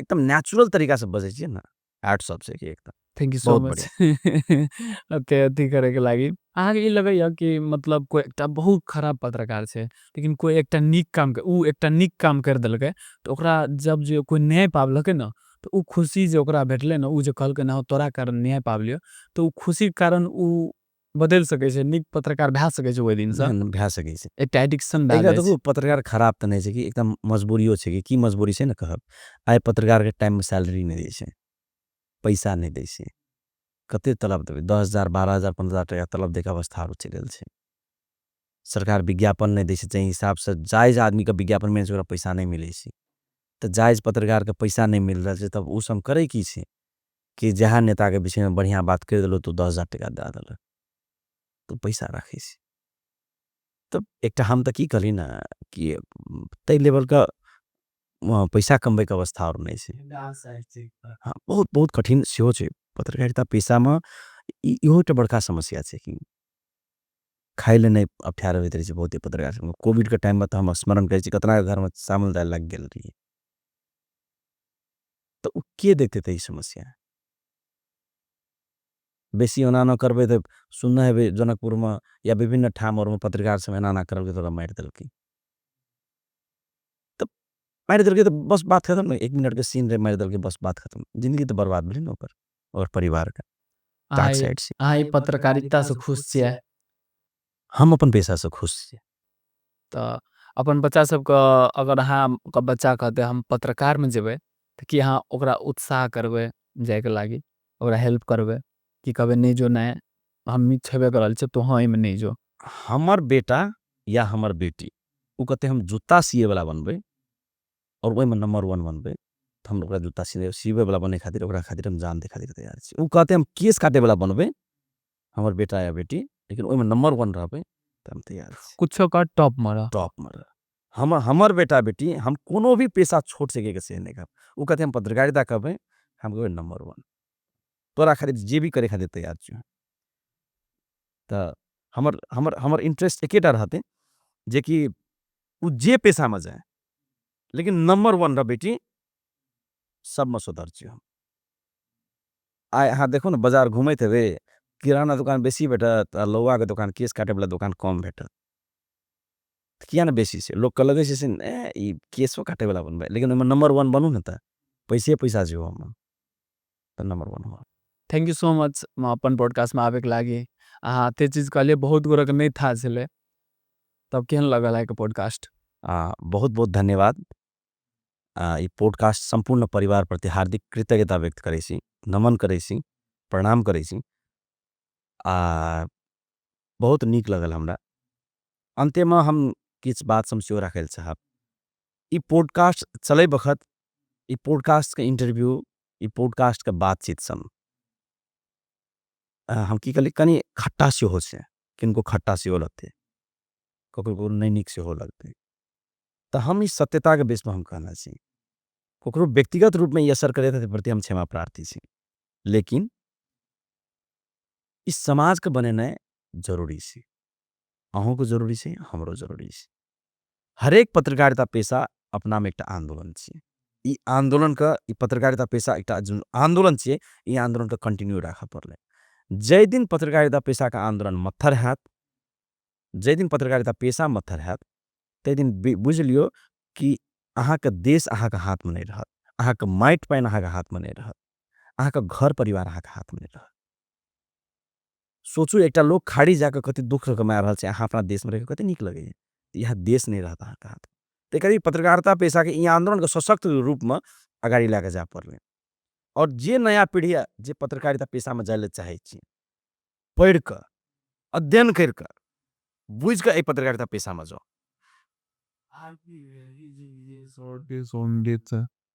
एकदम नेचुरल तरीका से बजै छियै ना हैट्स ऑफ छै कि एकदम थैंक यू सो बहुत मच बढ़िया अते अथी करे के लागी अहाँके ई लगैया कि मतलब कोई एकटा बहुत खराब पत्रकार छै लेकिन कोई एकटा नीक काम उ एकटा नीक काम कर देलकै तो ओकरा जब जे कोई न्याय पावलकै ना तो उ खुशी जे ओकरा भेटलै ना उ जे कहलकै ना तोरा कारण न्याय पावलियो तो उ खुशी के कारण उ बदल सकै छै नीक पत्रकार भए सकै छै ओहि दिन से भए सकै छै एकटा एडिक्शन भए एकटा जाइ देखू छै पत्रकार खराब तऽ नहि छै कि एकदम मजबूरियो छै कि मजबूरी छै ने कहब आइ पत्रकार के टाइम में सैलरी नहीं दै छै पैसा नहीं दै छै कते तलब देबै 10,000 12,000 15,000 टका तलब दै के अवस्था आरो चलि गेल छै सरकार विज्ञापन नहीं दै छै जाहि हिसाब से जायज आदमी के विज्ञापन में ओकरा पैसा नहीं मिलै छै तऽ जायज पत्रकार के पैसा नहीं मिल रहल छै तब उ सब करे की छै कि जहाँ नेता के विषय में बढ़िया बात कर देलो तो 10,000 टका दे देलक तो पैसा राखै छै तब एकटा हम तऽ की कहली ना कि तै लेवल का पैसा कमबै के अवस्था और नहीं छै हाँ बहुत बहुत कठिन सेहो छै पत्रकारिता पेशा में इहो एकटा बड़का समस्या छै कि खाइ ले नहीं अप्ठ्यार होइत रहै छै बहुते पत्रकार सब कोविड के टाइम में तो हम स्मरण करै छी कितना घर में सामल दाल लग गेल रही तो उ के देखते थे ई समस्या बेसी ओना न करबै तऽ सुनना हेबै जनकपुर में या विभिन्न ठाम और में पत्रकार सब एना करलकै तोरा मारि देलकै तो मारि देलकै तो बस बात खत्म 1 मिनट के सीन रे मारि देलकै बस बात खत्म जिंदगी तो बर्बाद भेलै न ओकर और परिवार का डार्क साइड से अहाँ ई पत्रकारिता से खुश छियै हम अपन पेशा से खुश छियै तऽ अपन बच्चा सबके अगर अहाँ के बच्चा कहते हम पत्रकार में जेबै तऽ कि अहाँ ओकरा उत्साह करबै जाय के लागी ओकरा हेल्प करबै कि कहबै नहीं जो नहीं हम छेबे करल छै तो हाँ एहिमे नहीं जो हमर बेटा या हमर बेटी उ कहते हम जूता सिए वाला बनबै और ओहिमे नंबर 1 बनबै त हम ओकरा जूता सिबै वाला बने खातिर ओकरा खातिर हम जान दे खातिर तैयार छी। उ कहते हम केस काटे वाला बनबै हमर बेटा या बेटी लेकिन ओहिमे नंबर 1 रहबै त हम तैयार छी। कुछो कर टॉप में रह। टॉप में रह। हमर बेटा बेटी हम कोनो भी पेशा छोड़ सके के से नहीं करब। उ कहते हम पत्रकारिता करबै हम कहबै नंबर 1 तोरा खातिर जे भी करे खातिर तैयार छी। त हमर इंटरेस्ट एकेटा रहते जे कि उ जे पेशा में जाए लेकिन नंबर 1 रह बेटी सब में सुधर छी हम। आइ अहाँ देखो न बाजार घुमैत हेबै किराना दुकान बेसी भेटत आ लौआ के दुकान केस काटे वाला दुकान कम भेटत। किया न बेसी से लोग लगे छै ए ई केसो काटे वाला बनबै लेकिन ओहिमे नंबर 1 बनू न त पैसा जो हम त नंबर 1 हो। थैंक यू सो मच अपन पॉडकास्ट में आवे के लागी। अहाँ ते चीज कहलिए बहुत गोरा के नहीं था छले। तब केहन लगल है के पॉडकास्ट? बहुत बहुत धन्यवाद। ई पॉडकास्ट संपूर्ण परिवार प्रति हार्दिक कृतज्ञता व्यक्त करै छी, नमन करै छी, प्रणाम करै छी। बहुत नीक लगल हमरा। अंते में हम किछ बात समझियो रखल चाहब। ई पॉडकास्ट चलै बखत ई पॉडकास्ट के इंटरव्यू ई पॉडकास्ट के बातचीत सन हम की कहली कनी खट्टा सेहो छै किनको खट्टा सेहो लगते ककरो नहीं नीक सेहो लगते त हम ई सत्यता के बेस में हम कहना छी ककरो व्यक्तिगत रूप में ई असर करे त प्रति हम क्षमा प्रार्थी छी लेकिन इस समाज के बनेनाइ जरूरी छै अहों को जरूरी छै हमरो जरूरी छै हरेक पत्रकारिता पेशा अपना में एकटा आंदोलन छै ई आंदोलन का ई पत्रकारिता पेशा एकटा जुन आंदोलन छै ई आंदोलन के कंटिन्यू राख परले जय दिन पत्रकारिता पेशा का आंदोलन मत्थर हैत जय दिन पत्रकारिता पेशा मत्थर हैत तै दिन बुझ लियो कि अहाँ के देश अहाँ के हाथ में नहीं रहत अहाँ के माइट पैन अहाँ के हाथ में नहीं रहत अहाँ के घर परिवार अहाँ के हाथ में नहीं रहत सोचू एकटा लोग खाड़ी जाके कति दुख कमा रहल छै अहाँ अपना देश में रह के कति नीक लगे यह देश नहीं रहत अहाँ के हाथ ते करी पत्रकारिता पेशा के ई आंदोलन के सशक्त रूप में अगाडि लेके जा पड़ले और जे नया पीढ़ी जे पत्रकारिता पेशा में जाय ले चाहे छी पढ़ के अध्ययन कर के बुझ के ए पत्रकारिता पेशा में जाओ